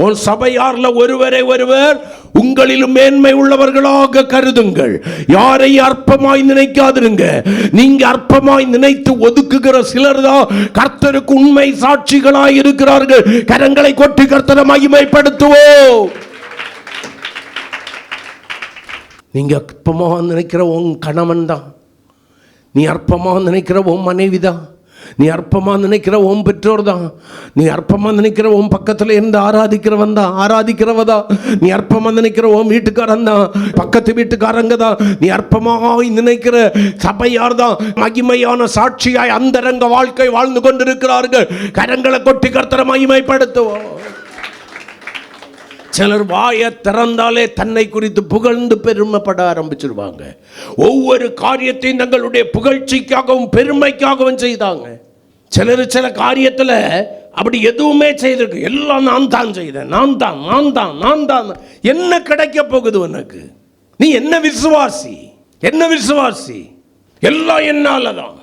உன் சபையார்ல ஒருவரை ஒருவர் உங்களிலும் மேன்மை உள்ளவர்களாக கருதுங்கள். யாரை அற்பமாய் நினைக்காதிருங்க. நீங்க அற்பமாய் நினைத்து ஒதுக்குகிற சிலர் தான் கர்த்தருக்கு உண்மை சாட்சிகளாய் இருக்கிறார்கள். கரங்களை கொட்டி கர்த்தரை மகிமைப்படுத்துவோம். நீங்க அற்பமாக நினைக்கிற உன் கணவன் தான், நீ அற்பமாக நினைக்கிற உன் மனைவி தான், நீ அற்பமாக நினைக்கிற உன் பெற்றோர் தான், நீ அற்பமாக நினைக்கிற உன் பக்கத்தில் இருந்து ஆராதிக்கிறவன் தான், ஆராதிக்கிறவ தான், நீ அற்பமாக நினைக்கிற உன் வீட்டுக்காரன் தான், பக்கத்து வீட்டுக்காரங்க தான், நீ அற்பமாக நினைக்கிற சபையார் தான் மகிமையான சாட்சியாய் அந்தரங்க வாழ்க்கை வாழ்ந்து கொண்டிருக்கிறார்கள். கரங்களை கொட்டி கர்த்தரை மகிமைப்படுத்துவோம். சிலர் வாயை திறந்தாலே தன்னை குறித்து புகழ்ந்து பெருமைப்பட ஆரம்பிச்சிருவாங்க. ஒவ்வொரு காரியத்தையும் தங்களுடைய புகழ்ச்சிக்காகவும் பெருமைக்காகவும் செய்தாங்க. சிலர் சில காரியத்தில் அப்படி எதுவுமே செய்திருக்கு. எல்லாம் நான் தான் செய்தேன், நான் தான் நான் தான் நான் தான். என்ன கிடைக்க போகுது உனக்கு? நீ என்ன விசுவாசி? என்ன விசுவாசி? எல்லாம் என்னால தான்.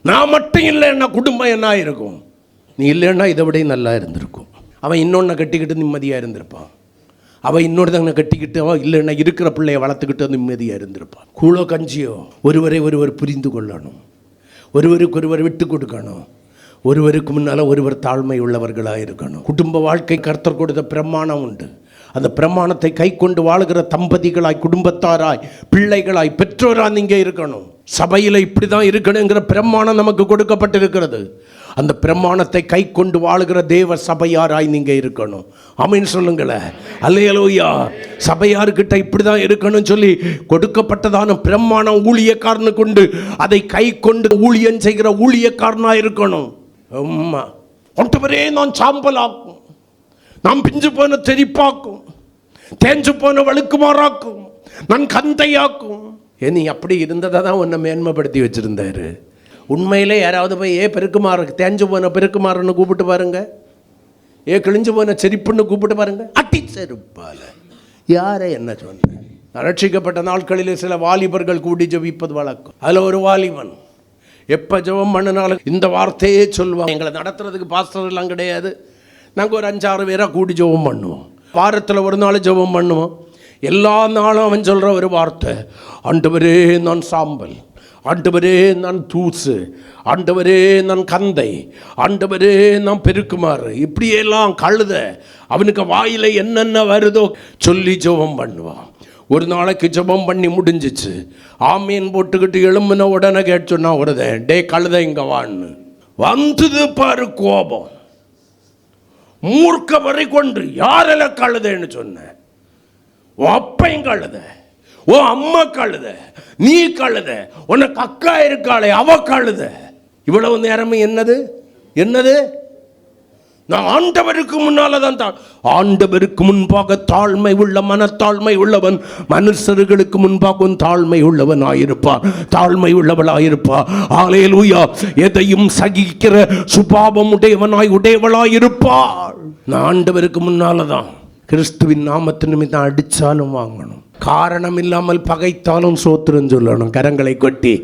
நான் மட்டும் இல்லைன்னா குடும்பம் என்ன இருக்கும்? நீ இல்லைன்னா இதை விட நல்லா இருந்திருக்கும். அவன் இன்னொன்று கட்டிக்கிட்டு நிம்மதியாக இருந்திருப்பான். அவன் இன்னொருத்தவனை கட்டிக்கிட்டு அவன் இல்லைன்னா இருக்கிற பிள்ளைய வளர்த்துக்கிட்டு நிம்மதியாக இருந்திருப்பான். கூழோ கஞ்சியோ ஒருவரை ஒருவர் புரிந்து கொள்ளணும், ஒருவருக்கு ஒருவர் விட்டு கொடுக்கணும், ஒருவருக்கு முன்னால் ஒருவர் தாழ்மை உள்ளவர்களாக இருக்கணும். குடும்ப வாழ்க்கை கர்த்தர் கொடுத்த பிரமாணம் உண்டு. அந்த பிரமாணத்தை கை கொண்டு வாழுகிற தம்பதிகளாய், குடும்பத்தாராய், பிள்ளைகளாய், பெற்றோராக நீங்கள் இருக்கணும். சபையில் இப்படி தான் இருக்கணுங்கிற பிரமாணம் நமக்கு கொடுக்கப்பட்டிருக்கிறது. அந்த பிரமாணத்தை கை கொண்டு வாழுகிற தேவ சபையாராய் நீங்கள் இருக்கணும். ஆமென் சொல்லுங்களேன். அல்லேலூயா. சபையார்கிட்ட இப்படி தான் இருக்கணும் சொல்லி கொடுக்கப்பட்டதான பிரமாணம் ஊழியக்காரனுக்கு உண்டு. அதை கை கொண்டு ஊழியம் செய்கிற ஊழியக்காரனாக இருக்கணும். அம்மா ஒன்றவரே நான் சாம்பலாக்கும், நான் பிஞ்சு போன தெரிப்பாக்கும், தேஞ்சு போன வழுக்குமாறாக்கும், நான் கந்தையாக்கும். நீ அப்படி இருந்ததை தான் உன்னை மேன்மைப்படுத்தி வச்சிருந்தாரு. உண்மையிலே யாராவது போய் பெருக்குமாறு, தேஞ்சு போன பெருக்குமாறுன்னு கூப்பிட்டு பாருங்க, கிழிஞ்சு போன செரிப்புன்னு கூப்பிட்டு பாருங்க. அட்டி செருப்பால யாரை என்ன சொன்ன? ரட்சிக்கப்பட்ட நாட்களில் சில வாலிபர்கள் கூடி ஜெபிப்பது வழக்கம். அதில் ஒரு வாலிபன் எப்போ ஜெபம் பண்ணினாலும் இந்த வார்த்தையே சொல்லுவாங்க. எங்களை நடத்துறதுக்கு பாஸ்டர் எல்லாம் கிடையாது. நாங்கள் ஒரு 5-6 பேராக கூடி ஜெபம் பண்ணுவோம். வாரத்தில் ஒரு நாள் ஜெபம் பண்ணுவோம். எல்லா நாளும் அவன் சொல்கிற ஒரு வார்த்தை, ஆண்டவரே நான் சாம்பல், ஆண்டவரே நான் தூசு, ஆண்டவரே நான் கந்தை, ஆண்டவரே நான் பெருக்குமாறு, இப்படியெல்லாம் கழுத அவனுக்கு வாயில் என்னென்ன வருதோ சொல்லி ஜெபம் பண்ணுவான். ஒரு நாளைக்கு ஜெபம் பண்ணி முடிஞ்சிச்சு. ஆமீன் போட்டுக்கிட்டு எழும்புன உடனே கேட்டுன்னா வருதேன், டே கழுத இங்கே வான்னு வந்தது பாரு கோபம். மூர்க்க வரை கொண்டு யாரெல்லாம் கழுதேன்னு சொன்னேன். உன் அப்பையும் கழுத, உன் அம்மா கழுத, நீ கழுத, உனக்கு அக்கா இருக்காளே அவ கழுத. இவ்வளவு நேரமும் என்னது நான் ஆண்டவருக்கு முன்னால தான் ஆண்டவருக்கு முன்பாக தாழ்மை உள்ள மனத்தாழ்மை உள்ளவன் மனுஷர்களுக்கு முன்பாக தாழ்மை உள்ளவன் ஆயிருப்பான், தாழ்மை உள்ளவளாயிருப்பார். ஹல்லேலூயா. எதையும் சகிக்கிற சுபாவம் உடையவளாய் இருப்பாள். நான் ஆண்டவருக்கு முன்னால தான் கிறிஸ்துவின் நாமத்தின் நிமித்தம் அடிச்சாலும் வாங்கணும், காரணம் இல்லாமல் பகைத்தாலும் சோத்திரம் சொல்லணும், கரங்களை கொட்டி.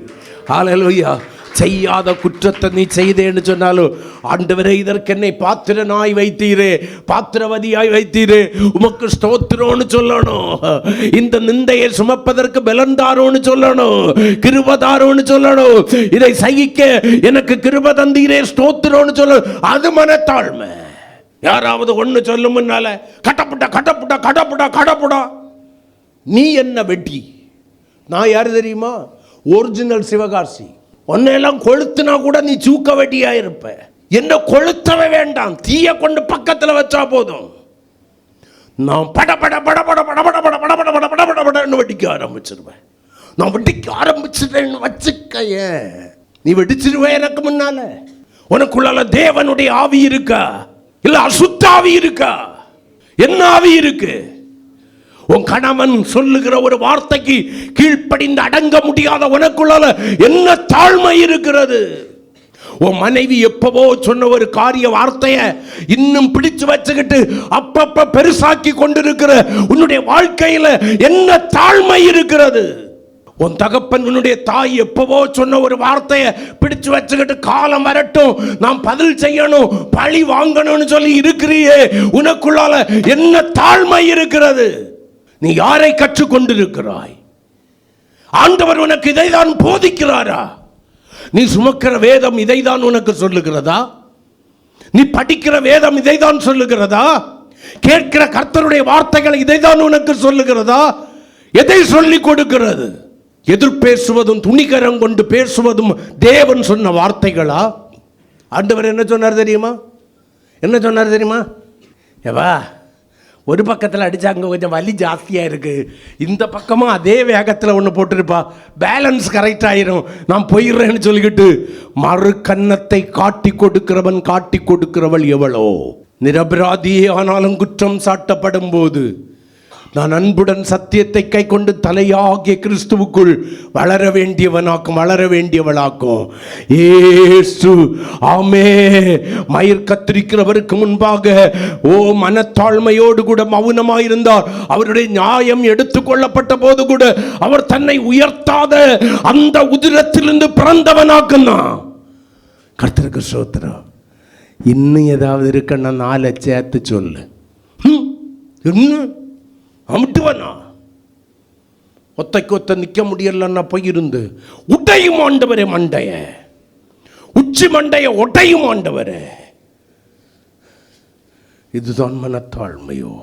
ஹல்லேலூயா. செய்யாத குற்றத்தை நீ செய்தேன்னு சொன்னாலும், ஆண்டவரே இதற்கு என்னை பாத்திரனாய் வைத்தீரே, பாத்திரவதியாய் வைத்தீரே, உமக்கு ஸ்தோத்திரம்னு சொல்லணும். இந்த நிந்தையை சுமப்பதற்கு பலன்தாரோன்னு சொல்லணும், கிருபதாரோன்னு சொல்லணும். இதை சகிக்க எனக்கு கிருப தந்தீரே, ஸ்தோத்திரம்னு சொல்லணும். அது மனத்தாழ்மை. யாராவது ஒன்று சொல்லும் முன்னால கடப்புடா. நீ என்ன வெட்டி? நான் யாரு தெரியுமா? ஒரிஜினல் சிவகாசி. உன்னையெல்லாம் கொளுத்துனா கூட நீ சூக்க வெட்டியா இருப்ப. என்ன கொளுத்தவே வேண்டாம், தீய கொண்டு பக்கத்தில் வச்சா போதும். நான் படபடன்னு வெடிக்க ஆரம்பிச்சிருவேன். நான் வெடிக்க ஆரம்பிச்சிட்டேன்னு வச்சுக்க, நீ வெடிச்சிருவே. எனக்கு முன்னால உனக்குள்ள தேவனுடைய ஆவி இருக்கா, இல்ல அசுத்த ஆவி இருக்கா? என்ன ஆவி இருக்கு? உன் கணவன் சொல்லுகிற ஒரு வார்த்தைக்கு கீழ்ப்படிந்து அடங்க முடியாத உனக்குள்ள என்ன தாழ்மை இருக்கிறது? உன் மனைவி எப்பவோ சொன்ன ஒரு காரிய வார்த்தைய இன்னும் பிடிச்சு வச்சுக்கிட்டு அப்பப்ப பெருசாக்கி கொண்டிருக்கிற உன்னுடைய வாழ்க்கையில என்ன தாழ்மை இருக்கிறது? உன் தகப்பன் உன்னுடைய தாய் எப்பவோ சொன்ன ஒரு வார்த்தையை பிடிச்சு வச்சுக்கிட்டு காலம் வரட்டும் நாம் பதில் செய்யணும், பழி வாங்கணும்னு சொல்லி இருக்கிறியே, உனக்குள்ளால என்ன தாழ்மை இருக்கிறது? நீ யாரை கற்றுக்கொண்டிருக்கிறாய்? ஆண்டவர் உனக்கு இதைதான் போதிக்கிறாரா? நீ சுமக்கிற வேதம் இதைதான் உனக்கு சொல்லுகிறதா? நீ படிக்கிற வேதம் இதைதான் சொல்லுகிறதா? கேட்கிற கர்த்தருடைய வார்த்தைகள் இதைதான் உனக்கு சொல்லுகிறதா? எதை சொல்லிக் கொடுக்கிறது? எதிர்பேசுவதும் துணிகரம் கொண்டு பேசுவதும் தேவன் சொன்ன வார்த்தைகளா? ஆண்டவர் என்ன சொன்னார் தெரியுமா? ஏவா, ஒரு பக்கத்தில் அடித்தா அங்கே கொஞ்சம் வலி ஜாஸ்தியாக இருக்குது, இந்த பக்கமும் அதே வேகத்தில் ஒன்று போட்டிருப்பா, பேலன்ஸ் கரெக்டாயிரும், நான் போயிடுறேன்னு சொல்லிக்கிட்டு மறு கன்னத்தை காட்டி கொடுக்கிறவள் எவளோ? நிரபராதியே ஆனாலும் குற்றம் சாட்டப்படும் போது நான் அன்புடன் சத்தியத்தை கை கொண்டு தலையாகிய கிறிஸ்துவுக்குள் வளர வேண்டியவளாக்கும். ஏசு ஆமே. மயிர் கத்திரிக்கிறவருக்கு முன்பாக மனத்தாழ்மையோடு கூட மௌனமாயிருந்தார். அவருடைய நியாயம் எடுத்துக்கொள்ளப்பட்ட போது கூட அவர் தன்னை உயர்த்தாத அந்த உதிரத்திலிருந்து பிறந்தவனாக்குனான். கர்த்தருக்கு ஸ்தோத்திரம். இன்னும் ஏதாவது இருக்குன்னா 4 சேர்த்து சொல்லு. இன்னும் அமுட்டுவனா? ஒத்தைக்கு நிற்க முடியலன்னா போயிருந்து உடையும் ஆண்டவரே, மண்டைய உச்சி மண்டைய உடையும் ஆண்டவரே. இதுதான் மனத்தாழ்மையோ?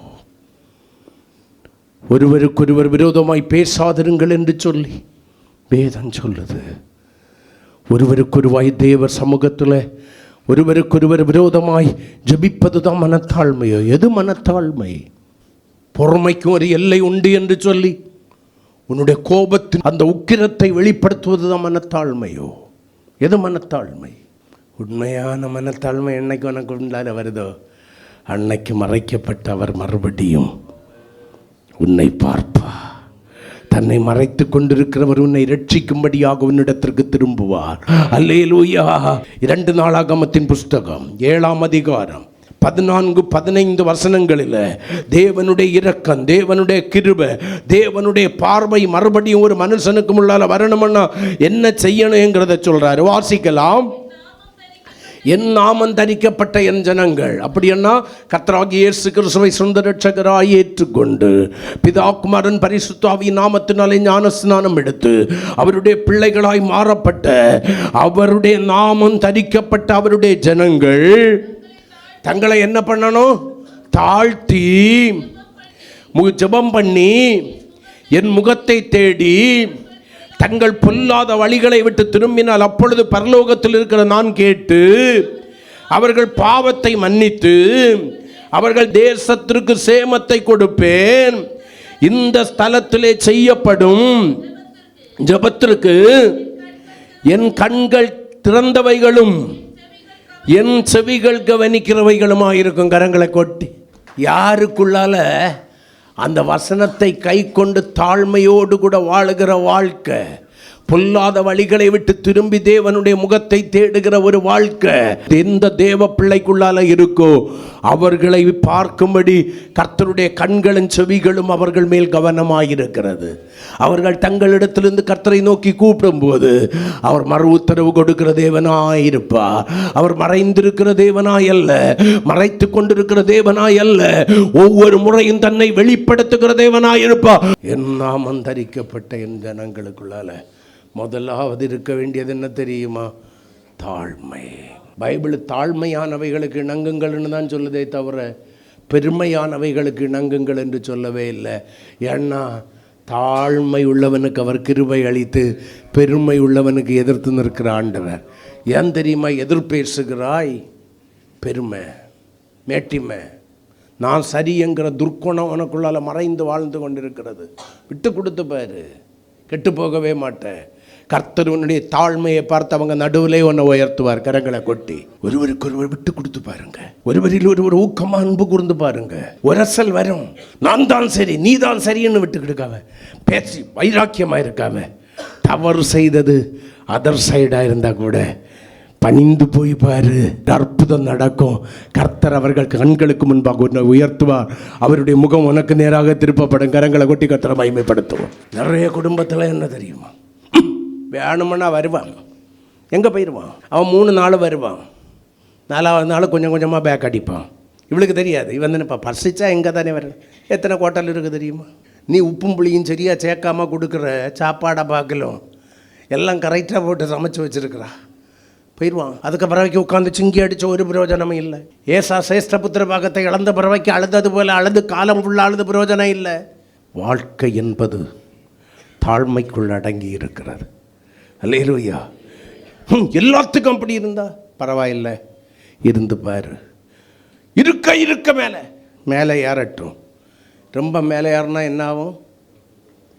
ஒருவருக்கொருவர் விரோதமாய் பேசாதிருங்கள் என்று சொல்லி வேதம் சொல்லுது. ஒருவருக்கொருவாய் தேவ சமூகத்தில் ஒருவருக்கொருவர் விரோதமாய் ஜபிப்பது தான் மனத்தாழ்மையோ? எது மனத்தாழ்மை? பொறுமைக்கு ஒரு எல்லை உண்டு என்று சொல்லி உன்னுடைய கோபத்தின் அந்த உக்கிரத்தை வெளிப்படுத்துவது தான் மனத்தாழ்மையோ? எது மனத்தாழ்மை? உண்மையான மனத்தாழ்மை என்னைக்கு உனக்கு உண்டால வருதோ அன்னைக்கு மறைக்கப்பட்ட அவர் மறுபடியும் உன்னை பார்ப்பா. தன்னை மறைத்து கொண்டிருக்கிறவர் உன்னை இரட்சிக்கும்படியாக உன்னிடத்திற்கு திரும்புவார். அல்லேலூயா. 2 நாளாகமத்தின் புஸ்தகம் 7ஆம் அதிகாரம் 14-15 வசனங்களில் தேவனுடைய இரக்கம், தேவனுடைய கிருபை, தேவனுடைய பார்வை மறுபடியும் ஒரு மனுஷனுக்கு முன்னால வரணும்னா என்ன செய்யணுங்கிறத சொல்றாரு. வாசிக்கலாம். என் நாமம் தரிக்கப்பட்ட என் ஜனங்கள், அப்படின்னா கர்த்தராகிய இயேசு கிறிஸ்துவை சொந்த இரட்சகராய் ஏற்றுக்கொண்டு பிதா குமாரன் பரிசுத்த ஆவியின் நாமத்தினாலே ஞானஸ்நானம் எடுத்து அவருடைய பிள்ளைகளாய் மாறப்பட்ட அவருடைய நாமம் தரிக்கப்பட்ட அவருடைய ஜனங்கள் தங்களை என்ன பண்ணணும்? தாழ்த்தி ஜெபம் பண்ணி என் முகத்தை தேடி தங்கள் பொல்லாத வழிகளை விட்டு திரும்பினால் அப்பொழுது பரலோகத்தில் இருக்கிற நான் கேட்டு அவர்கள் பாவத்தை மன்னித்து அவர்கள் தேசத்திற்கு சேமத்தை கொடுப்பேன். இந்த ஸ்தலத்திலே செய்யப்படும் ஜெபத்திற்கு என் கண்கள் திறந்தவைகளும் என் செவிகள் கவனிக்கிறவைகளுமா இருக்கும். கரங்களை கொட்டி யாருக்குள்ளால அந்த வசனத்தை கை கொண்டு தாழ்மையோடு கூட வாழுகிற வாழ்க்கை, பொல்லாத வழிகளை விட்டு திரும்பி தேவனுடைய முகத்தை தேடுகிற ஒரு வாழ்க்கை எந்த தேவ பிள்ளைக்குள்ளால இருக்கோ அவர்களை பார்க்கும்படி கர்த்தருடைய கண்களும் செவிகளும் அவர்கள் மேல் கவனமாயிருக்கிறது. அவர்கள் தங்களிடத்திலிருந்து கர்த்தரை நோக்கி கூப்பிடும்போது அவர் மறு உத்தரவு கொடுக்கிற தேவனாயிருப்பார். அவர் மறைந்திருக்கிற தேவனாய் அல்ல, மறைத்து கொண்டிருக்கிற தேவனாய் அல்ல, ஒவ்வொரு முறையும் தன்னை வெளிப்படுத்துகிற தேவனாயிருப்பார். என் நாமம் தரிக்கப்பட்ட என் ஜனங்களுக்குள்ளால முதலாவது இருக்க வேண்டியது என்ன தெரியுமா? தாழ்மை. பைபிள் தாழ்மையானவைகளுக்கு இணங்குங்கள்னு தான் சொல்லுதே தவிர பெருமையானவைகளுக்கு இணங்குங்கள் என்று சொல்லவே இல்லை. ஏன்னா தாழ்மை உள்ளவனுக்கு அவர் கிருபை அளித்து பெருமை உள்ளவனுக்கு எதிர்த்து நிற்கிற ஆண்டவர். ஏன் தெரியுமா எதிர்பேசுகிறாய்? பெருமை, மேட்டிமை, நான் சரி என்கிற துர்க்குணம் உனக்குள்ளால் மறைந்து வாழ்ந்து கொண்டிருக்கிறது. விட்டு கொடுத்து பாரு, கெட்டு போகவே மாட்டேன். கர்த்தர் உன்னுடைய தாழ்மையை பார்த்து அவங்க நடுவிலே உன்னை உயர்த்துவார். கரங்களை கொட்டி ஒருவருக்கு ஒருவர் விட்டு கொடுத்து பாருங்க. ஒருவரில் ஒருவர் ஊக்கமா அன்பு கூர்ந்து பாருங்க. உரசல் வரும், நான் தான் சரி நீ தான் சரின்னு விட்டு கொடுக்காம, பேசி வைராக்கியமா இருக்காம, தவறு செய்தது அதர் சைடா இருந்தா கூட பணிந்து போய் பாரு, அற்புதம் நடக்கும். கர்த்தர் அவர்கள் கண்களுக்கு முன்பாக உன்னை உயர்த்துவார். அவருடைய முகம் உனக்கு நேராக திருப்பப்படும். கரங்களை கொட்டி கர்த்தரை மகிமைப்படுத்துவோம். நிறைய குடும்பத்தில் என்ன தெரியுமா, வேணுமென்னா வருவான், எங்கே போயிடுவான், அவன் 3 நாள் வருவான், 4வது நாள் கொஞ்சம் கொஞ்சமாக பேக் அடிப்பான். இவளுக்கு தெரியாது, இவன் தானேப்பா பசிச்சா எங்கே தானே வரணும். எத்தனை ஹோட்டல் இருக்குது தெரியுமா? நீ உப்பும் புளியும் சரியாக சேர்க்காமல் கொடுக்குற சாப்பாடை பார்க்கலும் எல்லாம் கரெக்டாக போட்டு சமைச்சு வச்சுருக்கிறா, போயிடுவான். அதுக்கு பிறவைக்கு உட்காந்து சிங்கி அடித்த ஒரு பிரயோஜனமும் இல்லை. ஏசா சேஷ்ட புத்திர பாகத்தை இழந்த பிறவைக்கு அழுதது போல் அழுது காலம் ஃபுல்லாக அழுது பிரயோஜனம் இல்லை. வாழ்க்கை என்பது தாழ்மைக்குள் அடங்கி இருக்கிறது. அல்லேலூயா. எல்லாத்துக்கும் அப்படி இருந்தா பரவாயில்லை, இருந்து பாரு. இருக்க மேலே ஏறட்டும். ரொம்ப மேலே ஏறினா என்ன ஆகும்?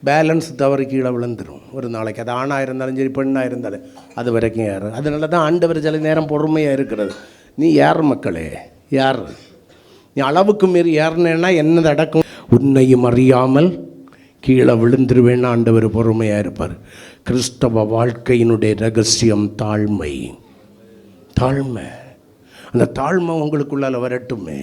பேலன்ஸ் தவறு கீழே விழுந்துடும் ஒரு நாளைக்கு. அது ஆணாக இருந்தாலும் சரி பெண்ணாக இருந்தாலும் அது வரைக்கும் ஏறும். அதனால தான் ஆண்டவர் சில நேரம் பொறுமையாக இருக்கிறது. நீ யார் மக்களே, யார் நீ? அளவுக்கு மீறி ஏறினேன்னா என்னது அடக்கும்? உன்னையும் அறியாமல் கீழே விழுந்துருவேன்னு ஆண்டவர் பொறுமையாக இருப்பார். கிறிஸ்தவ வாழ்க்கையினுடைய ரகசியம் தாழ்மை. தாழ்மை, அந்த தாழ்மை உங்களுக்குள்ளால் வரட்டுமே.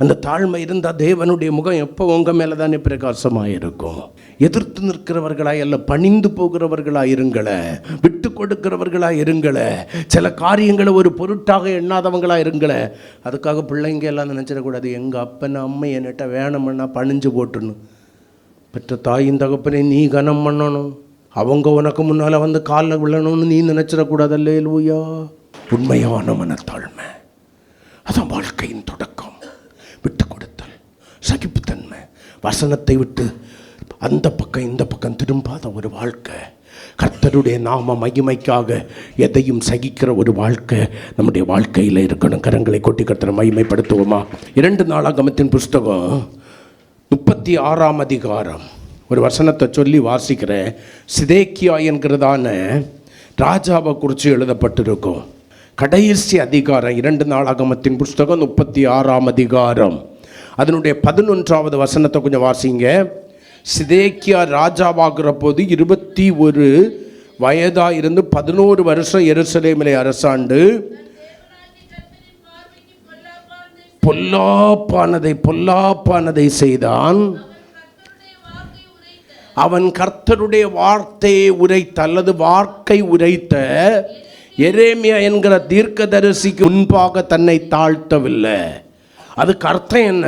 அந்த தாழ்மை இருந்தால் தேவனுடைய முகம் எப்போ உங்கள் மேலே தானே பிரகாசமாக இருக்கும். எதிர்த்து நிற்கிறவர்களாக அல்ல, பணிந்து போகிறவர்களாக இருங்களே, விட்டு கொடுக்கிறவர்களாக இருங்களே, சில காரியங்களை ஒரு பொருட்டாக எண்ணாதவங்களாக இருங்களே. அதுக்காக பிள்ளைங்க எல்லாம் நினச்சிடக்கூடாது, எங்கள் அப்பனை அம்மை என்கிட்ட வேணும்னா பணிஞ்சு போட்டுணும். பெற்ற தாயின் தகப்பனை நீ கனம் பண்ணணும், அவங்க உனக்கு முன்னால் வந்து காலில் விழணும்னு நீ நினச்சிடக்கூடாது. அல்லேலூயா. உண்மையான மனத்தாழ்மை, அதான் வாழ்க்கையின் தொடக்கம். விட்டு கொடுத்தல், சகிப்புத்தன்மை, வசனத்தை விட்டு அந்த பக்கம் இந்த பக்கம் திரும்பாத ஒரு வாழ்க்கை, கர்த்தருடைய நாம மகிமைக்காக எதையும் சகிக்கிற ஒரு வாழ்க்கை நம்முடைய வாழ்க்கையில் இருக்கணும். கரங்களை கொட்டி கர்த்தரை மகிமைப்படுத்துவோமா? 2 நாளாகமத்தின் புஸ்தகம் 36ஆம் அதிகாரம் ஒரு வசனத்தை சொல்லி வாசிக்கிறேன். சிதேக்கியா என்கிறதான ராஜாவை குறித்து எழுதப்பட்டிருக்கும். கடைசி அதிகாரம் 2 நாளாகமத்தின் புஸ்தகம் 36ஆம் அதிகாரம் அதனுடைய 11வது வசனத்தை கொஞ்சம் வாசிங்க. சிதேக்கியா ராஜாவாகிற போது 21 வயதாக இருந்து 11 வருஷம் எருசலேமிலே அரசாண்டு பொல்லாப்பானதை செய்தான். அவன் கர்த்தருடைய வார்த்தையை உரைத்த அல்லது வார்த்தை உரைத்த எரேமியா என்கிற தீர்க்கதரிசிக்கு முன்பாக தன்னை தாழ்த்தவில்லை. அதுக்கு அர்த்தம் என்ன?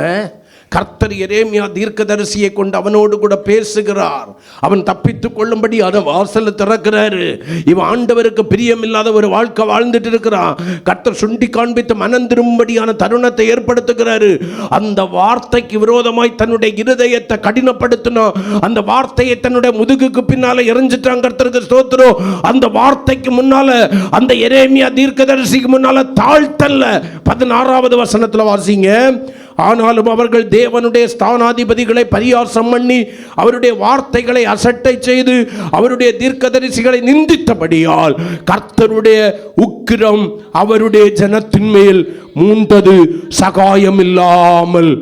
கர்த்தர் எரேமியா தீர்க்கதரிசியை கொண்டு அவனோடு கூட பேசுகிறார். அவன் தப்பித்து கொள்ளும்படி அதை வாசல் திறக்கிறாரு. இவன் ஆண்டவருக்கு பிரியமில்லாத ஒரு வாழ்க்கை வாழ்ந்துட்டு இருக்கிறான். கர்த்தர் சுண்டி காண்பித்து மனம் திரும்படியான தருணத்தை ஏற்படுத்துகிறாரு. அந்த வார்த்தைக்கு விரோதமாய் தன்னுடைய இருதயத்தை கடினப்படுத்தினான். அந்த வார்த்தையை தன்னுடைய முதுகுக்கு பின்னால எரிஞ்சிட்டான். கர்த்தருக்கு ஸ்தோத்திரம். அந்த வார்த்தைக்கு முன்னால, அந்த எரேமியா தீர்க்கதரிசிக்கு முன்னால தாழ்த்தல்ல. 16வது வசனத்துல வாசிங்க. ஆனாலும் அவர்கள் தேவனுடைய ஸ்தானாதிபதிகளை பரியாசம் பண்ணி அவருடைய வார்த்தைகளை அசட்டை செய்து அவருடைய தீர்க்கதரிசிகளை நிந்தித்தபடியால் கர்த்தருடைய உக்கிரம் அவருடைய ஜனத்தின் மேல் மூண்டது, சகாயம் இல்லாமல்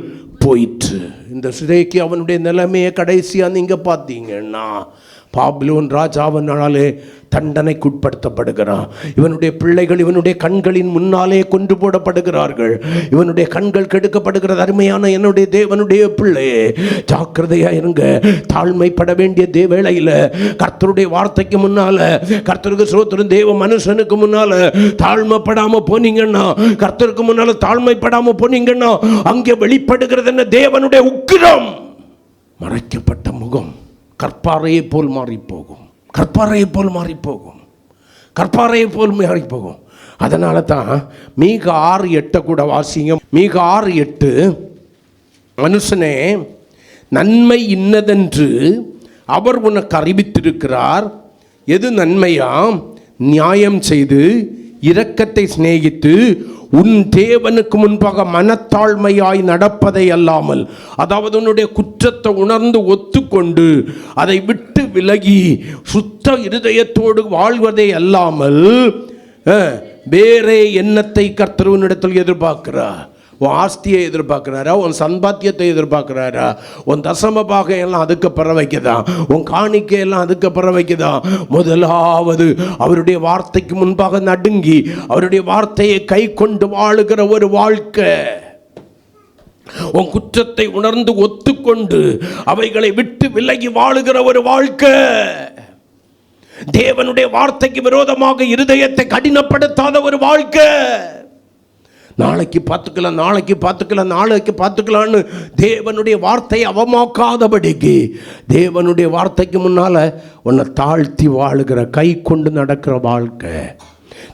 போயிற்று. இந்த சிதைக்கு அவனுடைய நிலைமையை கடைசியா நீங்க பார்த்தீங்கன்னா பாபிலோன் ராஜாவினாலே தண்டனைக்குட்படுத்தப்படுகிறான். இவனுடைய பிள்ளைகள் இவனுடைய கண்களின் முன்னாலே கொண்டு போடப்படுகிறார்கள். இவனுடைய கண்கள் கெடுக்கப்படுகிறது. அருமையான என்னுடைய தேவனுடைய பிள்ளையே, ஜாக்கிரதையா இருங்க. தாழ்மைப்பட வேண்டிய வேளையில கர்த்தருடைய வார்த்தைக்கு முன்னால, கர்த்தருக்கு ஸ்தோத்திரம், தேவ மனுஷனுக்கு முன்னால தாழ்மைப்படாம போனீங்கன்னா, கர்த்தருக்கு முன்னால தாழ்மைப்படாம போனீங்கன்னா, அங்கே வெளிப்படுகிறது என்ன? தேவனுடைய உக்கிரம். மறைக்கப்பட்ட முகம் கற்பாறையை போல் மாறி போகும், கற்பாறையை போல் மாறி போகும், கற்பாறையை போல் மாறி போகும். அதனால தான் மீகா 6:8 கூட வாசிங்க. மீகா 6:8, மனுஷனே, நன்மை இன்னதென்று அவர் உனக்கு அறிவித்திருக்கிறார். எது நன்மையாம்? நியாயம் செய்து இரக்கத்தை சிநேகித்து உன் தேவனுக்கு முன்பாக மனத்தாழ்மையாய் நடப்பதை அல்லாமல், அதாவது உன்னுடைய குற்றத்தை உணர்ந்து ஒத்துக்கொண்டு அதை விட்டு விலகி சுத்த இருதயத்தோடு வாழ்வதை அல்லாமல் வேறே எண்ணத்தை கர்த்தர் உன்னிடத்தில் எதிர்பார்க்கிறார். உன் ஆஸ்தியை எதிர்பார்க்கிறாரா? உன் சம்பாத்தியத்தை எதிர்பார்க்கிறாரா? உன் தசம பாகம் எல்லாம் அதுக்கு பெற வைக்கதான், உன் காணிக்கையெல்லாம் அதுக்கு பெற வைக்கதான். முதலாவது அவருடைய வார்த்தைக்கு முன்பாக நடுங்கி அவருடைய வார்த்தையை கை கொண்டு வாழுகிற ஒரு வாழ்க்கை, உன் குற்றத்தை உணர்ந்து ஒத்துக்கொண்டு அவைகளை விட்டு விலகி வாழுகிற ஒரு வாழ்க்கை, தேவனுடைய வார்த்தைக்கு விரோதமாக இருதயத்தை கடினப்படுத்தாத ஒரு வாழ்க்கை. நாளைக்கு பார்த்துக்கலாம், நாளைக்கு பார்த்துக்கலாம், நாளைக்கு பார்த்துக்கலான்னு தேவனுடைய வார்த்தையை அவமாக்காதபடிக்கு தேவனுடைய வார்த்தைக்கு முன்னால் உன்னை தாழ்த்தி வாழுகிற, கை கொண்டு நடக்கிற வாழ்க்கை.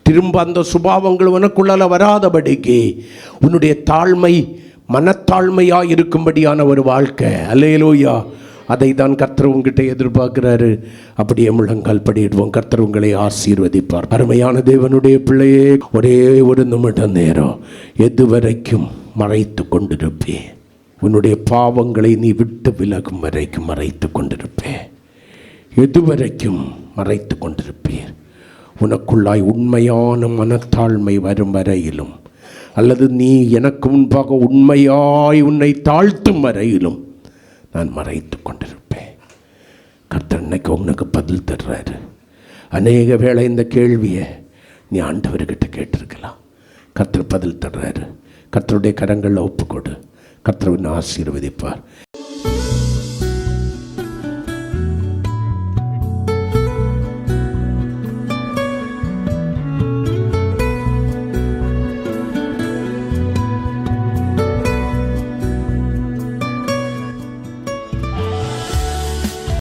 திரும்ப அந்த சுபாவங்கள் உனக்குள்ளால வராதபடிக்கு உன்னுடைய தாழ்மை மனத்தாழ்மையாக இருக்கும்படியான ஒரு வாழ்க்கை. அல்லேலூயா. அதை தான் கர்த்தர் உங்ககிட்ட எதிர்பார்க்கிறாரு. அப்படியே முழங்கால் படியிடுவோம். கர்த்தர் உங்களை ஆசீர்வதிப்பார். அருமையான தேவனுடைய பிள்ளையே, ஒரே ஒரு நிமிடம் நேரம் எதுவரைக்கும் மறைத்து கொண்டிருப்பே? உன்னுடைய பாவங்களை நீ விட்டு விலகும் வரைக்கும் மறைத்து கொண்டிருப்பே. எதுவரைக்கும் மறைத்து கொண்டிருப்பீர்? உனக்குள்ளாய் உண்மையான மனத்தாழ்மை வரும் வரையிலும், அல்லது நீ எனக்கு முன்பாக உண்மையாய் உன்னை தாழ்த்தும் வரையிலும் நான் மறைத்து கொண்டிருப்பேன். கர்த்தர் இன்னைக்கு உனக்கு பதில் தர்றாரு. அநேக வேளை இந்த கேள்வியை நீ ஆண்டவர்கிட்ட கேட்டிருக்கலாம். கர்த்தர் பதில் தர்றாரு. கர்த்தருடைய கரங்களில் ஒப்புக்கொடு. கர்த்தர் உன்னை ஆசீர்வதிப்பார்.